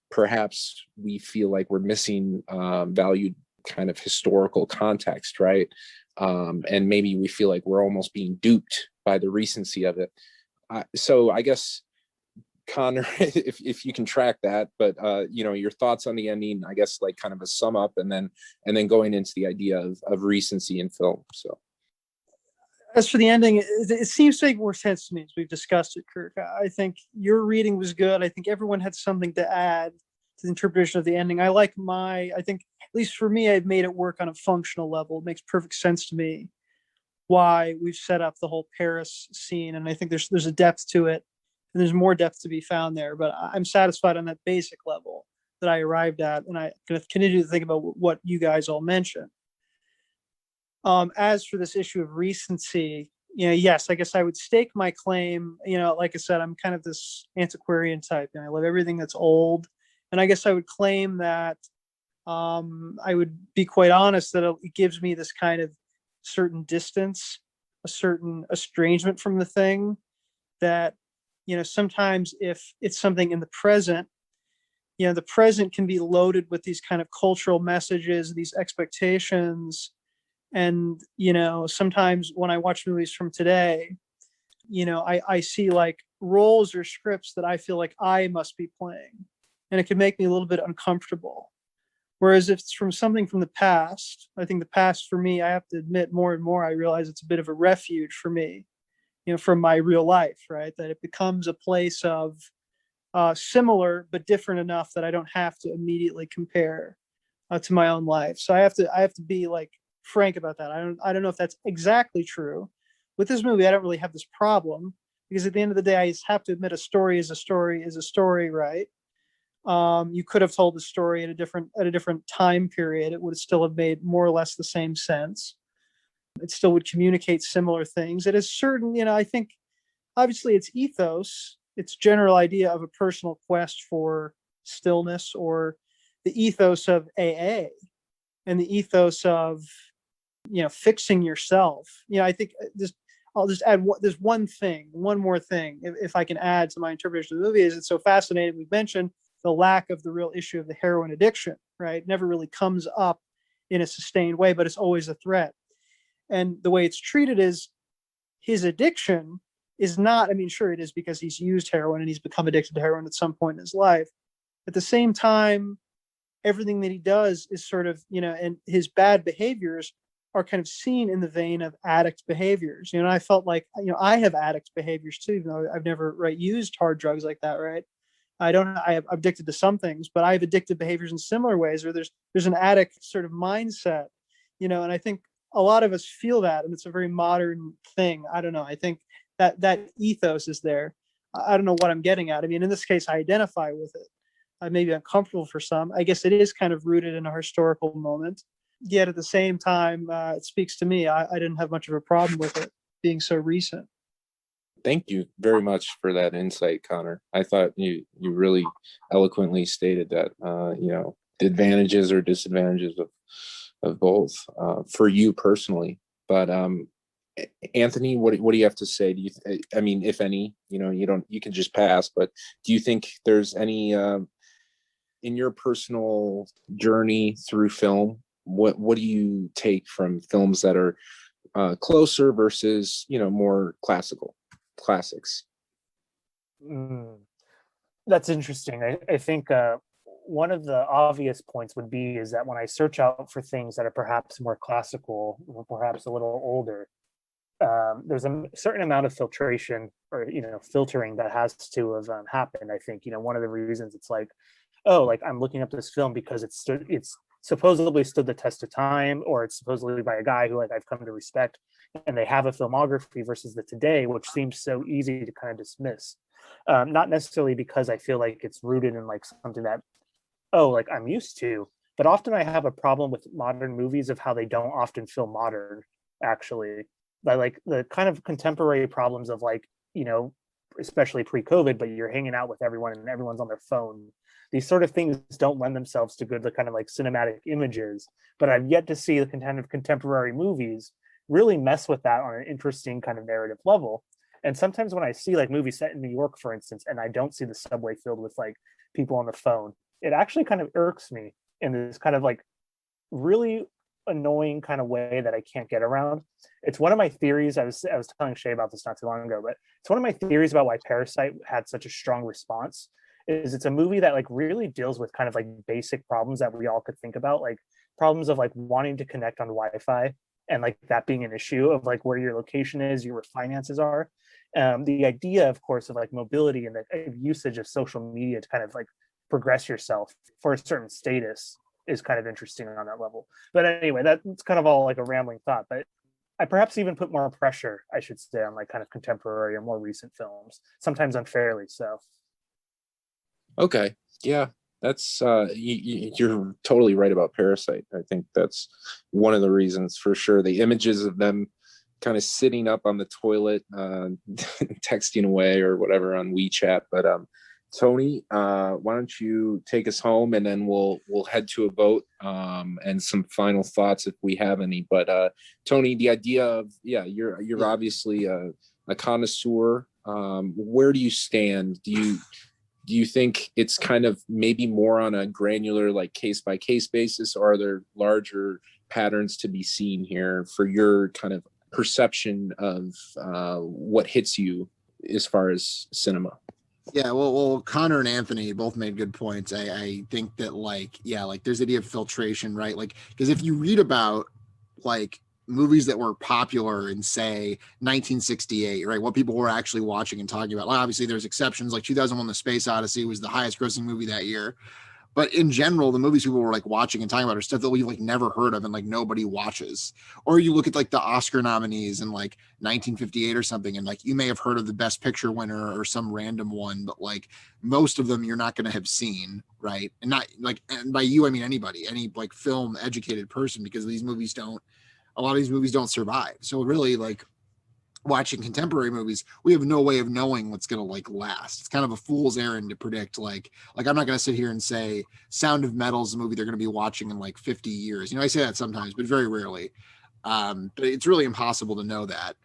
perhaps we feel like we're missing valued kind of historical context, right? And maybe we feel like we're almost being duped by the recency of it. So I guess, Connor, if you can track that, but you know, your thoughts on the ending, I guess, like kind of a sum up, and then going into the idea of recency in film. So as for the ending, it seems to make more sense to me as we've discussed it, Kirk. I think your reading was good. I think everyone had something to add to the interpretation of the ending. I think, at least for me, I've made it work on a functional level. It makes perfect sense to me why we've set up the whole Paris scene. And I think there's a depth to it, and there's more depth to be found there. But I'm satisfied on that basic level that I arrived at. And I'm going to continue to think about what you guys all mentioned. As for this issue of recency, you know, yes, I guess I would stake my claim. You know, like I said, I'm kind of this antiquarian type, and I love everything that's old. And I guess I would claim that I would be quite honest that it gives me this kind of certain distance, a certain estrangement from the thing, that, you know, sometimes if it's something in the present, you know, the present can be loaded with these kind of cultural messages, these expectations. And, you know, sometimes when I watch movies from today, you know, I see like roles or scripts that I feel like I must be playing, and it can make me a little bit uncomfortable. Whereas if it's from something from the past, I think the past for me, I have to admit more and more, I realize it's a bit of a refuge for me, you know, from my real life, right? That it becomes a place of similar, but different enough that I don't have to immediately compare to my own life. So I have to be like frank about that. I don't know if that's exactly true. With this movie, I don't really have this problem, because at the end of the day, I just have to admit a story is a story, right? You could have told the story at a different time period. It would still have made more or less the same sense. It still would communicate similar things. It is certain, you know, I think obviously it's ethos, its general idea of a personal quest for stillness, or the ethos of AA and the ethos of, fixing yourself. I think I'll just add this one more thing, if I can add to my interpretation of the movie, is it's so fascinating. We've mentioned the lack of the real issue of the heroin addiction, right? It never really comes up in a sustained way, but it's always a threat. And the way it's treated is his addiction is not, sure, it is because he's used heroin and he's become addicted to heroin at some point in his life. At the same time, everything that he does is sort of, and his bad behaviors are kind of seen in the vein of addict behaviors. I felt like, I have addict behaviors too, even though I've never used hard drugs like that, right? I'm addicted to some things, but I have addictive behaviors in similar ways, or there's an addict sort of mindset, and I think a lot of us feel that, and it's a very modern thing. I don't know. I think that ethos is there. I don't know what I'm getting at. In this case, I identify with it. I may be uncomfortable for some. I guess it is kind of rooted in a historical moment. Yet at the same time, it speaks to me. I didn't have much of a problem with it being so recent. Thank you very much for that insight, Connor. I thought you really eloquently stated that, the advantages or disadvantages of both for you personally. But Anthony, what do you have to say? Do you, if any, you can just pass, but do you think there's any, in your personal journey through film, what do you take from films that are closer versus, more classics? That's interesting. I think one of the obvious points would be is that when I search out for things that are perhaps more classical, or perhaps a little older, there's a certain amount of filtration, or filtering that has to have happened. I think one of the reasons it's like, oh, like I'm looking up this film because it's supposedly stood the test of time, or it's supposedly by a guy who I've come to respect, and they have a filmography versus the today, which seems so easy to kind of dismiss. Not necessarily because I feel like it's rooted in something that, I'm used to, but often I have a problem with modern movies of how they don't often feel modern, actually. By the kind of contemporary problems of especially pre-COVID, but you're hanging out with everyone and everyone's on their phone. These sort of things don't lend themselves to good, kind of cinematic images, but I've yet to see the kind of contemporary movies really mess with that on an interesting kind of narrative level. And sometimes when I see movies set in New York, for instance, and I don't see the subway filled with people on the phone, it actually kind of irks me in this kind of really annoying kind of way that I can't get around. It's one of my theories. I was telling Shay about this not too long ago, but it's one of my theories about why Parasite had such a strong response. Is it's a movie that really deals with kind of basic problems that we all could think about, problems of wanting to connect on Wi-Fi, and that being an issue of where your location is, your finances are. The idea, of course, of mobility and the usage of social media to kind of progress yourself for a certain status is kind of interesting on that level. But anyway, that's kind of all a rambling thought. But I perhaps even put more pressure, I should say, on kind of contemporary or more recent films, sometimes unfairly so. Okay, yeah, that's you're totally right about Parasite. I think that's one of the reasons for sure. The images of them kind of sitting up on the toilet, texting away or whatever on WeChat. But Tony, why don't you take us home, and then we'll head to a vote and some final thoughts if we have any. But Tony, the idea of you're obviously a connoisseur. Where do you stand? Do you think it's kind of maybe more on a granular case by case basis, or are there larger patterns to be seen here for your kind of perception of what hits you as far as cinema? Yeah, well, Connor and Anthony both made good points. I think that there's the idea of filtration, right? Because if you read about movies that were popular in say 1968, right, what people were actually watching and talking about, obviously there's exceptions, 2001 The Space Odyssey was the highest grossing movie that year, but in general the movies people were watching and talking about are stuff that we've never heard of and nobody watches. Or you look at the Oscar nominees in 1958 or something, and you may have heard of the best picture winner or some random one, but most of them you're not going to have seen, right? And not and by you I mean anybody, any film educated person, because a lot of these movies don't survive. So really watching contemporary movies, we have no way of knowing what's going to like last. It's kind of a fool's errand to predict like I'm not going to sit here and say Sound of Metal is a movie they're going to be watching in like 50 years. You know, I say that sometimes, but very rarely. But it's really impossible to know that.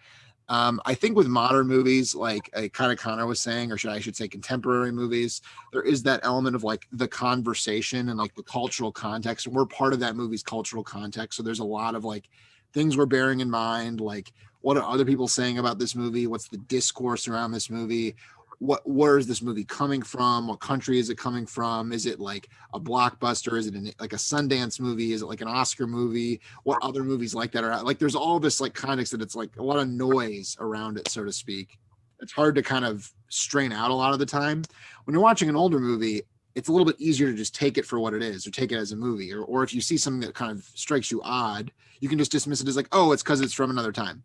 I think with modern movies, like kind of Connor was saying, or I should say contemporary movies, there is that element of like the conversation and like the cultural context. And we're part of that movie's cultural context. So there's a lot of like things we're bearing in mind, like what are other people saying about this movie? What's the discourse around this movie? Where is this movie coming from? What country is it coming from? Is it like a blockbuster? Is it like a Sundance movie? Is it like an Oscar movie? What other movies like that are out? Like there's all this like context that it's like a lot of noise around it, so to speak. It's hard to kind of strain out a lot of the time. When you're watching an older movie, it's a little bit easier to just take it for what it is or take it as a movie. Or if you see something that kind of strikes you odd, you can just dismiss it as like, oh, it's because it's from another time.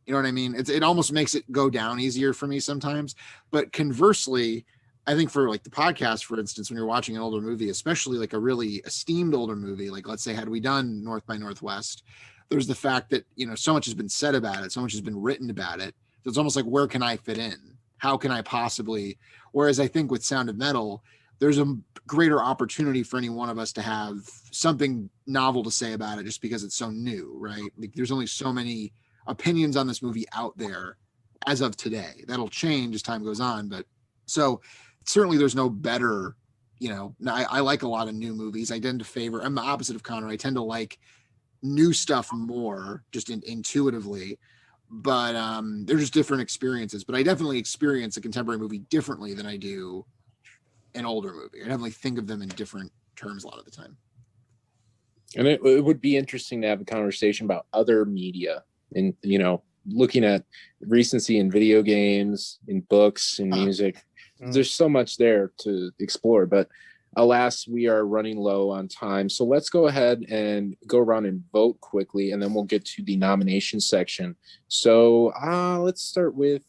You know what I mean? It almost makes it go down easier for me sometimes. But conversely, I think for like the podcast, for instance, when you're watching an older movie, especially like a really esteemed older movie, like let's say, had we done North by Northwest, there's the fact that, you know, so much has been said about it. So much has been written about it. So it's almost like, where can I fit in? How can I possibly? Whereas I think with Sound of Metal, there's a greater opportunity for any one of us to have something novel to say about it just because it's so new, right? Like there's only so many opinions on this movie out there as of today. That'll change as time goes on, but so certainly there's no better, you know, I like a lot of new movies. I tend to favor, I'm the opposite of Connor. I tend to like new stuff more just intuitively, but they're just different experiences. But I definitely experience a contemporary movie differently than I do an older movie. I definitely think of them in different terms a lot of the time. And it would be interesting to have a conversation about other media and, you know, looking at recency in video games, in books, in music. There's so much there to explore, but alas, we are running low on time. So let's go ahead and go around and vote quickly, and then we'll get to the nomination section. So let's start with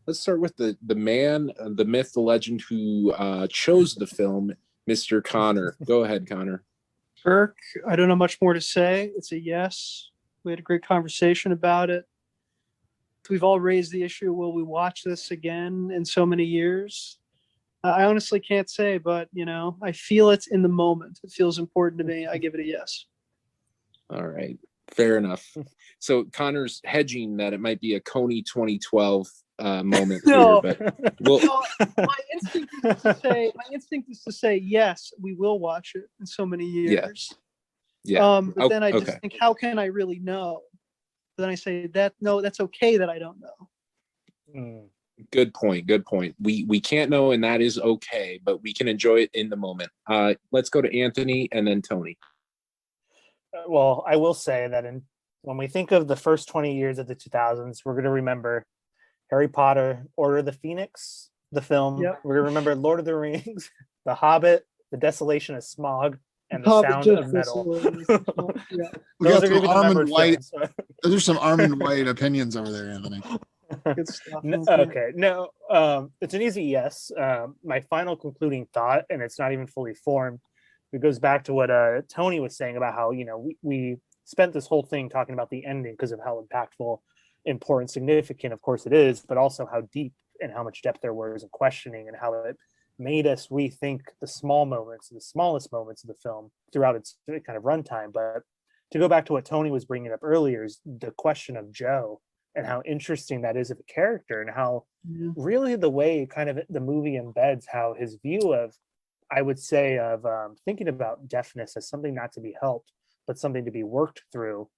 the man, the myth, the legend who chose the film, Mr. Connor. Go ahead, Connor. Kirk, I don't know much more to say. It's a yes. We had a great conversation about it. We've all raised the issue, will we watch this again in so many years? I honestly can't say, but, you know, I feel it in the moment. It feels important to me. I give it a yes. All right. Fair enough. So Connor's hedging that it might be a Coney 2012 moment no, here, but no, my instinct is to say yes, we will watch it in so many years. Yeah. But then I just think, how can I really know? But then I say that no, that's okay that I don't know. Good point. We can't know, and that is okay, but we can enjoy it in the moment. Let's go to Anthony and then Tony. Well, I will say that when we think of the first 20 years of the 2000s, we're going to remember Harry Potter, Order of the Phoenix, the film. Yep. We're going to remember Lord of the Rings, The Hobbit, The Desolation of Smog, and The Sound of Metal. Yeah. Those are Armand White. Those are some Armand White opinions over there, Anthony. Good stuff. Okay, no, it's an easy yes. My final concluding thought, and it's not even fully formed, it goes back to what Tony was saying about how, you know, we spent this whole thing talking about the ending because of how impactful, important, significant, of course it is, but also how deep and how much depth there was in questioning and how it made us rethink the small moments, the smallest moments of the film throughout its kind of runtime. But to go back to what Tony was bringing up earlier is the question of Joe and how interesting that is of a character and how really the way kind of the movie embeds how his view of, I would say, of thinking about deafness as something not to be helped, but something to be worked through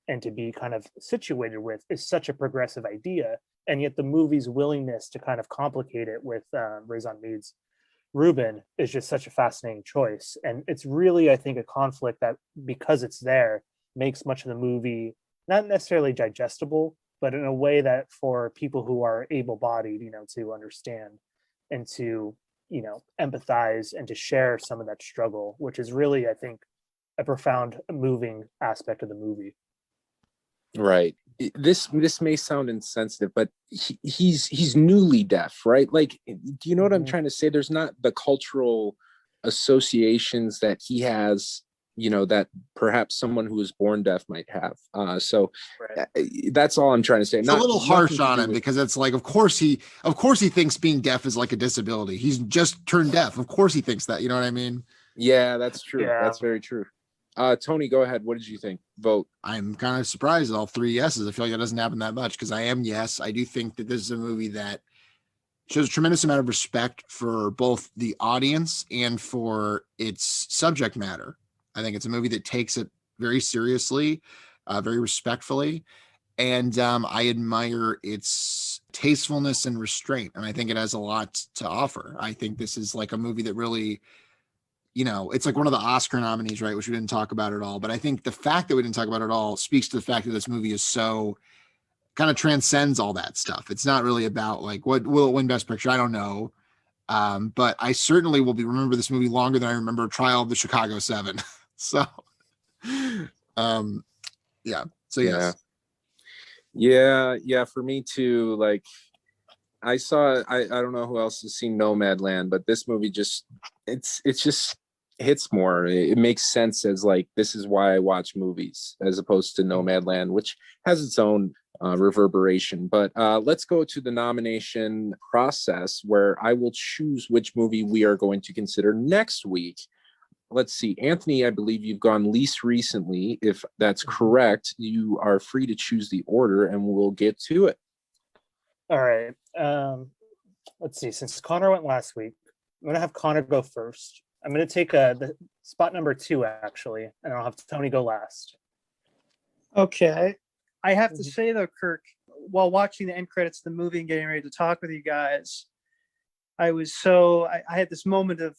and to be kind of situated with is such a progressive idea. And yet the movie's willingness to kind of complicate it with Raison Mead's Ruben is just such a fascinating choice. And it's really, I think, a conflict that, because it's there, makes much of the movie not necessarily digestible, but in a way that for people who are able-bodied, you know, to understand and to, you know, empathize and to share some of that struggle, which is really, I think, a profound, moving aspect of the movie. Right. This may sound insensitive, but he's newly deaf, right? Like, do you know what I'm trying to say? There's not the cultural associations that he has that perhaps someone who was born deaf might have. So Right. that's all I'm trying to say. It's a little harsh nothing to on do him with- because it's like, of course he thinks being deaf is like a disability. He's just turned deaf. Of course he thinks that. You know what I mean? Yeah, that's true. Yeah. That's very true. Tony, go ahead. What did you think? Vote. I'm kind of surprised at all 3 yeses. I feel like that doesn't happen that much because I am yes. I do think that this is a movie that shows a tremendous amount of respect for both the audience and for its subject matter. I think it's a movie that takes it very seriously, very respectfully. And I admire its tastefulness and restraint. And I think it has a lot to offer. I think this is like a movie that really, it's like one of the Oscar nominees, right? Which we didn't talk about at all. But I think the fact that we didn't talk about it at all speaks to the fact that this movie is so kind of transcends all that stuff. It's not really about like, what will it win Best Picture? I don't know. But I certainly will remember this movie longer than I remember Trial of the Chicago 7. So, yeah. So yes. Yeah. For me too. Like I don't know who else has seen Nomadland, but this movie just hits more. It makes sense as like, this is why I watch movies as opposed to Nomadland, which has its own reverberation. But let's go to the nomination process where I will choose which movie we are going to consider next week. Let's see, Anthony, I believe you've gone least recently. If that's correct, you are free to choose the order and we'll get to it. All right. Let's see. Since Connor went last week, I'm going to have Connor go first. I'm going to take the spot number 2, actually, and I'll have Tony go last. Okay. I have to say, though, Kirk, while watching the end credits of the movie and getting ready to talk with you guys, I had this moment of,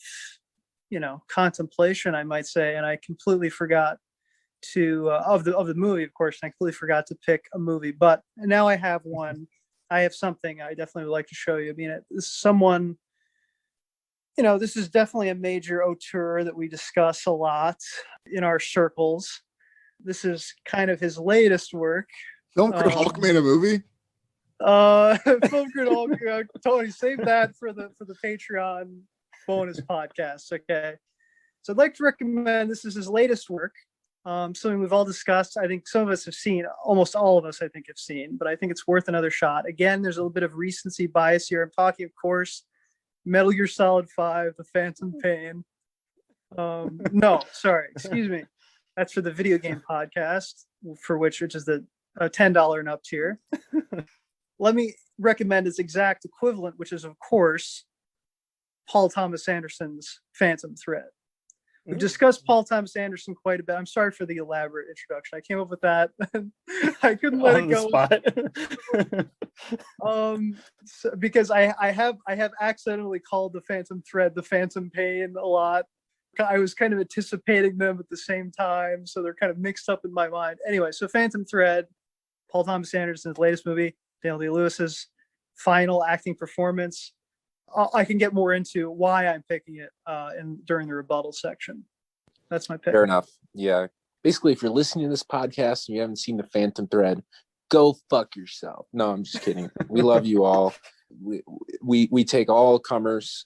contemplation, I might say, and I completely forgot of the movie, of course, and I completely forgot to pick a movie. But now I have one. I have something I definitely would like to show you. I mean, this is definitely a major auteur that we discuss a lot in our circles. This is kind of his latest work. Film Critic Hulk made a movie. Film Critic Hulk. Tony, save that for the Patreon bonus podcast. Okay, so I'd like to recommend. This is his latest work. Something we've all discussed. I think some of us have seen. Almost all of us, I think, have seen. But I think it's worth another shot. Again, there's a little bit of recency bias here. I'm talking, of course, Metal Gear Solid 5: The Phantom Pain. No, sorry, excuse me. That's for the video game podcast, which is the $10 and up tier. Let me recommend its exact equivalent, which is, of course, Paul Thomas Anderson's Phantom Thread. We've discussed Paul Thomas Anderson quite a bit. I'm sorry for the elaborate introduction. I came up with that. I couldn't let it go. Because I have accidentally called the Phantom Thread the Phantom Pain a lot. I was kind of anticipating them at the same time, so they're kind of mixed up in my mind. Anyway, so Phantom Thread, Paul Thomas Anderson's latest movie, Daniel Day-Lewis's final acting performance. I can get more into why I'm picking it during the rebuttal section. That's my pick. Fair enough. Yeah. Basically, if you're listening to this podcast and you haven't seen the Phantom Thread, go fuck yourself. No, I'm just kidding. We love you all. We take all comers,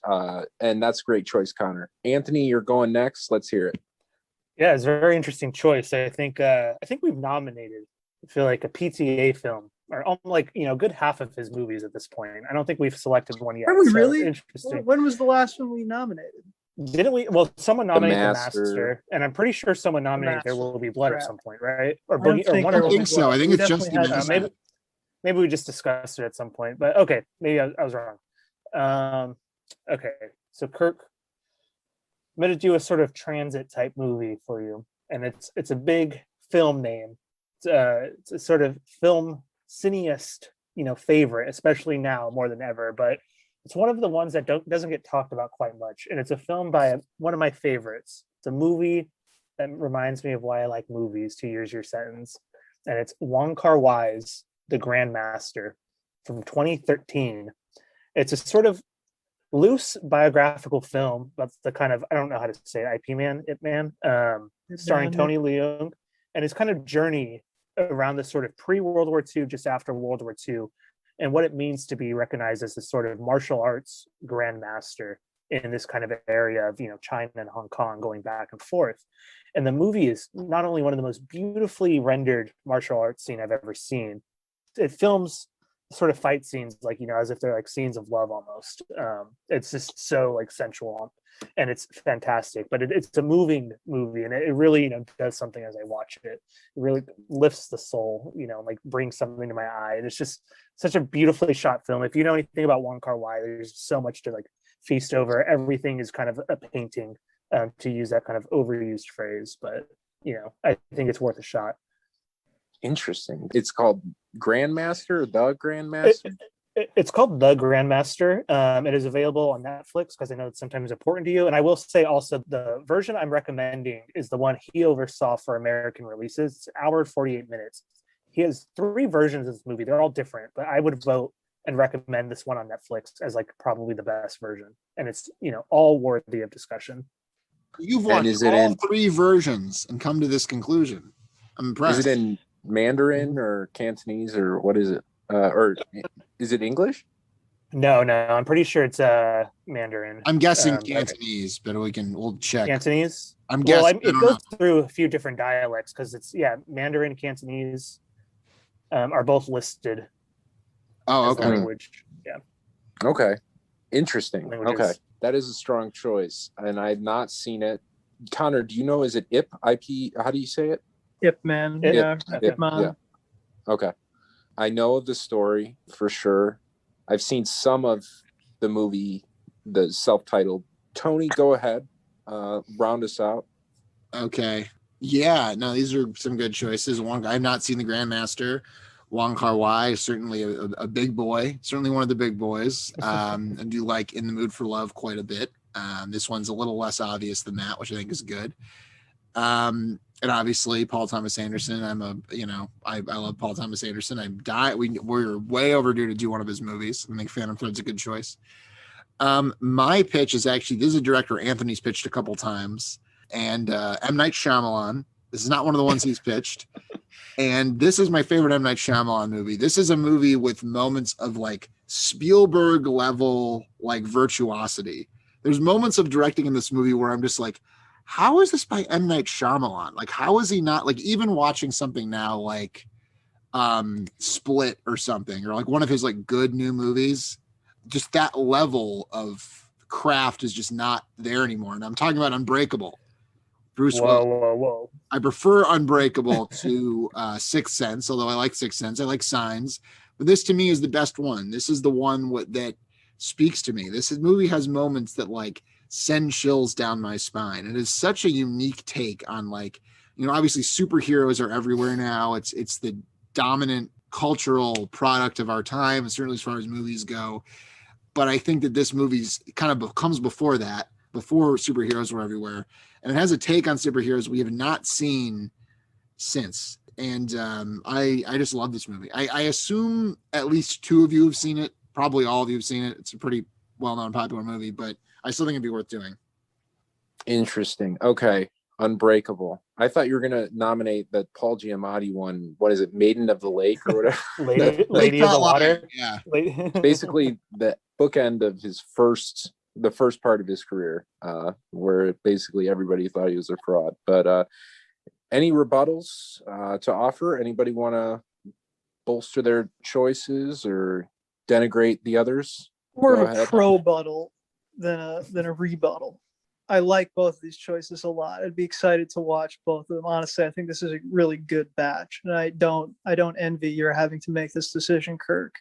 and that's a great choice, Connor. Anthony, you're going next. Let's hear it. Yeah, it's a very interesting choice. I think we've nominated, I feel like, a PTA film, or like, good half of his movies at this point. I don't think we've selected one yet. Are we really? Interesting. When was the last one we nominated? Didn't we? Well, someone nominated The Master. Master, and I'm pretty sure someone nominated There Will Be Blood at some point, right? Or I don't Boogie, or think one I of don't them. think so. I think it's just definitely the had Master. Maybe we just discussed it at some point, but okay, maybe I was wrong. Okay, so Kirk, I'm going to do a sort of transit type movie for you, and it's a big film name. It's a sort of film cineast, favorite, especially now more than ever. But it's one of the ones that doesn't get talked about quite much, and it's a film by one of my favorites. It's a movie that reminds me of why I like movies. 2 years your sentence, and it's Wong Kar-wai's The Grandmaster from 2013. It's a sort of loose biographical film about the kind of, I don't know how to say it, Ip Man, starring Tony Leung, and his kind of journey around this sort of pre-World War II, just after World War II, and what it means to be recognized as this sort of martial arts grandmaster. in this kind of area of, China and Hong Kong going back and forth. And the movie is not only one of the most beautifully rendered martial arts scene I've ever seen, it films sort of fight scenes like, as if they're like scenes of love almost. It's just so like sensual, and it's fantastic. But it's a moving movie, and it really, does something as I watch it. It really lifts the soul, like brings something to my eye. And it's just such a beautifully shot film. If you know anything about Wong Kar-wai, there's so much to like feast over. Everything is kind of a painting, to use that kind of overused phrase, but I think it's worth a shot. Interesting. It's called Grandmaster, The Grandmaster. It's called The Grandmaster. It is available on Netflix because I know it's sometimes important to you. And I will say also, the version I'm recommending is the one he oversaw for American releases. It's an hour and 48 minutes. He has 3 versions of this movie. They're all different, but I would vote and recommend this one on Netflix as like probably the best version. And it's, all worthy of discussion. You've watched all 3 versions and come to this conclusion. I'm impressed. Is it in Mandarin or Cantonese or what is it? Or is it English? No, I'm pretty sure it's Mandarin. I'm guessing Cantonese, but we'll check. Cantonese? I'm guessing. It goes through a few different dialects because it's Mandarin, Cantonese are both listed. Oh, okay. Language. Yeah. Okay. Interesting. Languages. Okay. That is a strong choice. And I've not seen it. Connor, do you know, is it IP? How do you say it? Ip Man. Ip Man. Yeah. Okay. I know the story for sure. I've seen some of the movie, the self-titled. Tony, go ahead. Round us out. Okay. Yeah, no, these are some good choices. I've not seen The Grandmaster. Wong Kar-wai, certainly a big boy, certainly one of the big boys. I do like In the Mood for Love quite a bit. This one's a little less obvious than that, which I think is good. And obviously Paul Thomas Anderson. I love Paul Thomas Anderson. We're way overdue to do one of his movies. I think Phantom Thread's a good choice. My pitch is actually, this is a director Anthony's pitched a couple times, and M. Night Shyamalan. This is not one of the ones he's pitched. And this is my favorite M. Night Shyamalan movie. This is a movie with moments of like Spielberg level, like virtuosity. There's moments of directing in this movie where I'm just like, how is this by M. Night Shyamalan? Like, how is he not, like, even watching something now like Split or something, or like one of his like good new movies, just that level of craft is just not there anymore. And I'm talking about Unbreakable. Bruce Willis. Whoa. I prefer Unbreakable to Sixth Sense, although I like Sixth Sense. I like Signs. But this to me is the best one. This is the one that speaks to me. This movie has moments that like send chills down my spine. It is such a unique take on, like, obviously superheroes are everywhere now. It's the dominant cultural product of our time, certainly as far as movies go. But I think that this movie's kind of comes before that, before superheroes were everywhere. And it has a take on superheroes we have not seen since. And I just love this movie. I assume at least 2 of you have seen it. Probably all of you have seen it. It's a pretty well-known, popular movie, but I still think it'd be worth doing. Interesting. Okay. Unbreakable. I thought you were going to nominate that Paul Giamatti one. What is it? Maiden of the Lake or whatever? Lady of the Water. Yeah. Basically the bookend of the first part of his career, where basically everybody thought he was a fraud. But any rebuttals to offer? Anybody want to bolster their choices or denigrate the others? More of a pro-buttal than a rebuttal. I like both of these choices a lot. I'd be excited to watch both of them. Honestly, I think this is a really good batch, and I don't envy your having to make this decision, Kirk.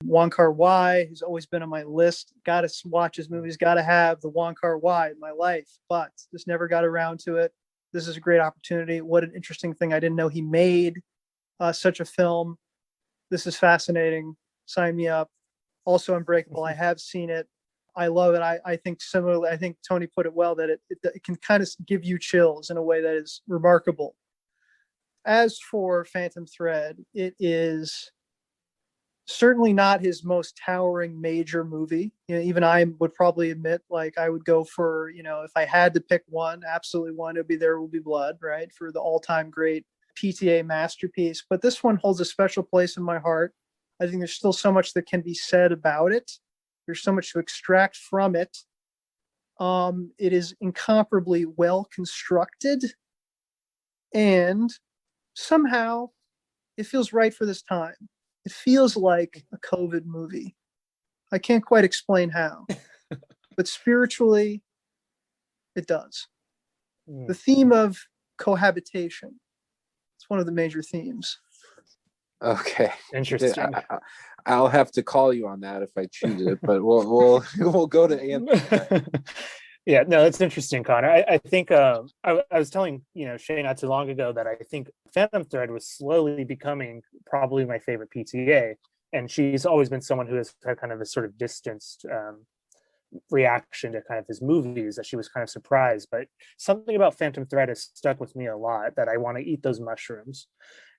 Wong Kar-wai has always been on my list. Got to watch his movies. Got to have the Wong Kar-wai in my life, but just never got around to it. This is a great opportunity. What an interesting thing! I didn't know he made such a film. This is fascinating. Sign me up. Also, Unbreakable. I have seen it. I love it. I think similarly, I think Tony put it well, that it can kind of give you chills in a way that is remarkable. As for Phantom Thread, it is certainly not his most towering major movie. Even I would probably admit, like, I would go for, if I had to pick one, absolutely one, it would be There Will Be Blood, right? For the all-time great PTA masterpiece. But this one holds a special place in my heart. I think there's still so much that can be said about it. There's so much to extract from it. It is incomparably well constructed, and somehow it feels right for this time. It feels like a COVID movie. I can't quite explain how, but spiritually, it does. The theme of cohabitation. It's one of the major themes. Okay. Interesting. I'll have to call you on that if I choose it, but we'll go to Anthony. Yeah, no, that's interesting, Connor. I think I was telling Shay not too long ago that I think Phantom Thread was slowly becoming probably my favorite PTA, and she's always been someone who has had kind of a sort of distanced reaction to kind of his movies, that she was kind of surprised. But something about Phantom Thread has stuck with me a lot, that I want to eat those mushrooms,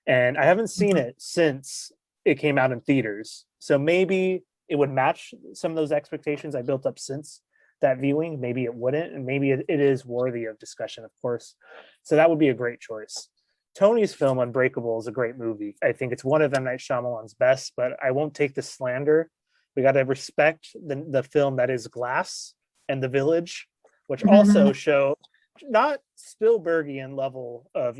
and I haven't seen it since it came out in theaters. So maybe it would match some of those expectations I built up since that viewing. Maybe it wouldn't, and maybe it is worthy of discussion, of course. So that would be a great choice. Tony's film Unbreakable is a great movie. I think it's one of M. Night Shyamalan's best, but I won't take the slander. We got to respect the film that is Glass and The Village, which also show not Spielbergian level of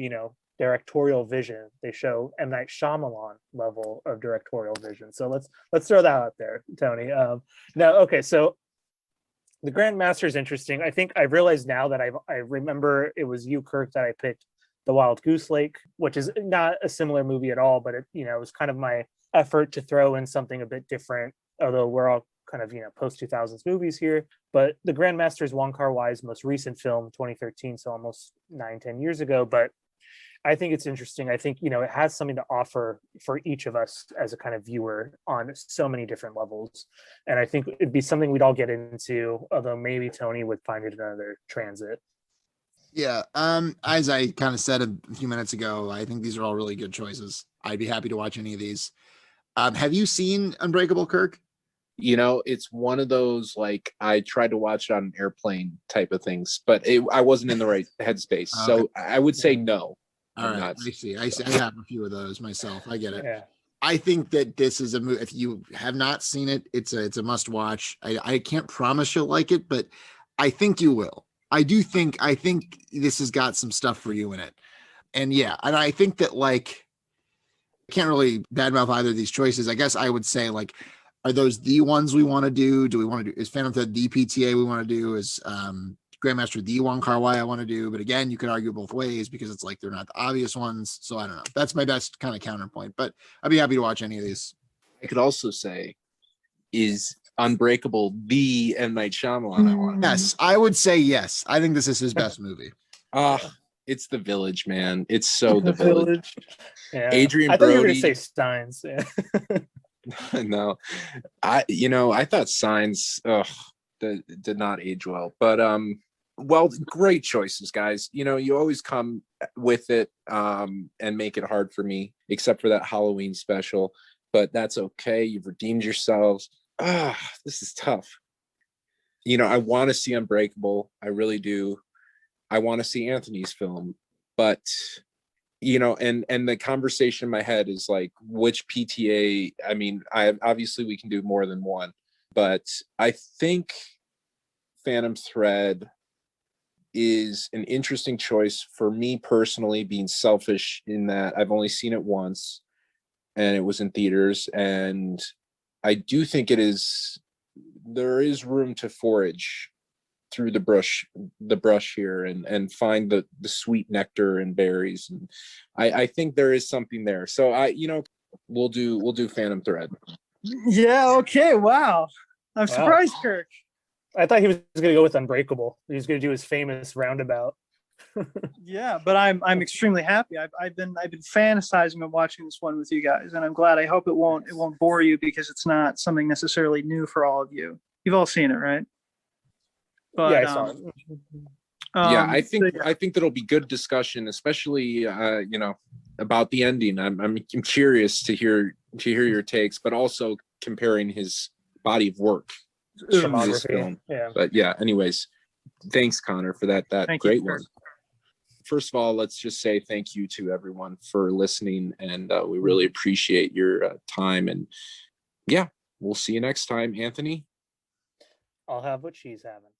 directorial vision. They show M. Night Shyamalan level of directorial vision. So let's throw that out there, Tony. Okay, so The Grandmaster is interesting. I think I realized now that I remember it was you, Kirk, that I picked The Wild Goose Lake, which is not a similar movie at all, but it was kind of my effort to throw in something a bit different, although we're all kind of post 2000s movies here. But The Grandmaster is Wong Kar-wai's most recent film, 2013, so almost 9-10 years ago. But I think it's interesting. I think it has something to offer for each of us as a kind of viewer on so many different levels, and I think it'd be something we'd all get into, although maybe Tony would find it another transit. Yeah, as I kind of said a few minutes ago, I think these are all really good choices. I'd be happy to watch any of these. Have you seen Unbreakable, Kirk? It's one of those, like, I tried to watch it on an airplane type of things, but I wasn't in the right headspace. So I would say no. All right, I see. I have a few of those myself. I get it. Yeah. I think that this is a movie. If you have not seen it, it's a must watch. I can't promise you'll like it, but I think you will. I think this has got some stuff for you in it. And yeah, and I think that, like, I can't really badmouth either of these choices. I guess I would say, like, are those the ones we want to do? Do we want to do, is Phantom Thread the PTA we want to do? Is Grandmaster the Wong Kar-wai I want to do? But again, you could argue both ways because it's like they're not the obvious ones. So I don't know. That's my best kind of counterpoint, but I'd be happy to watch any of these. I could also say, is Unbreakable the M. Night Shyamalan I want? Yes, I would say yes. I think this is his best movie. It's The Village, man. It's so The Village. Yeah. Adrian I thought you were Brody. going to say Steins. Yeah. No, I thought Signs did not age well, but well, great choices, guys. You always come with it and make it hard for me, except for that Halloween special, but that's okay. You've redeemed yourselves. This is tough. I want to see Unbreakable. I really do. I want to see Anthony's film, but and the conversation in my head is like, which PTA? I mean, obviously we can do more than one, but I think Phantom Thread is an interesting choice for me personally, being selfish in that I've only seen it once and it was in theaters, and I do think there is room to forage through the brush here and find the sweet nectar and berries, and I think there is something there. So we'll do Phantom Thread. Yeah. Okay. Wow. I'm surprised, Kirk. I thought he was going to go with Unbreakable. He was going to do his famous roundabout. Yeah, but I'm extremely happy. I've been fantasizing of watching this one with you guys, and I'm glad. I hope it won't bore you, because it's not something necessarily new for all of you. You've all seen it, right? But, yeah, I saw it. I think that'll be good discussion, especially about the ending. I'm curious to hear your takes, but also comparing his body of work to this film. Yeah. But yeah, anyways, thanks, Connor, for that great one. First of all, let's just say thank you to everyone for listening, and we really appreciate your time. And yeah, we'll see you next time, Anthony. I'll have what she's having.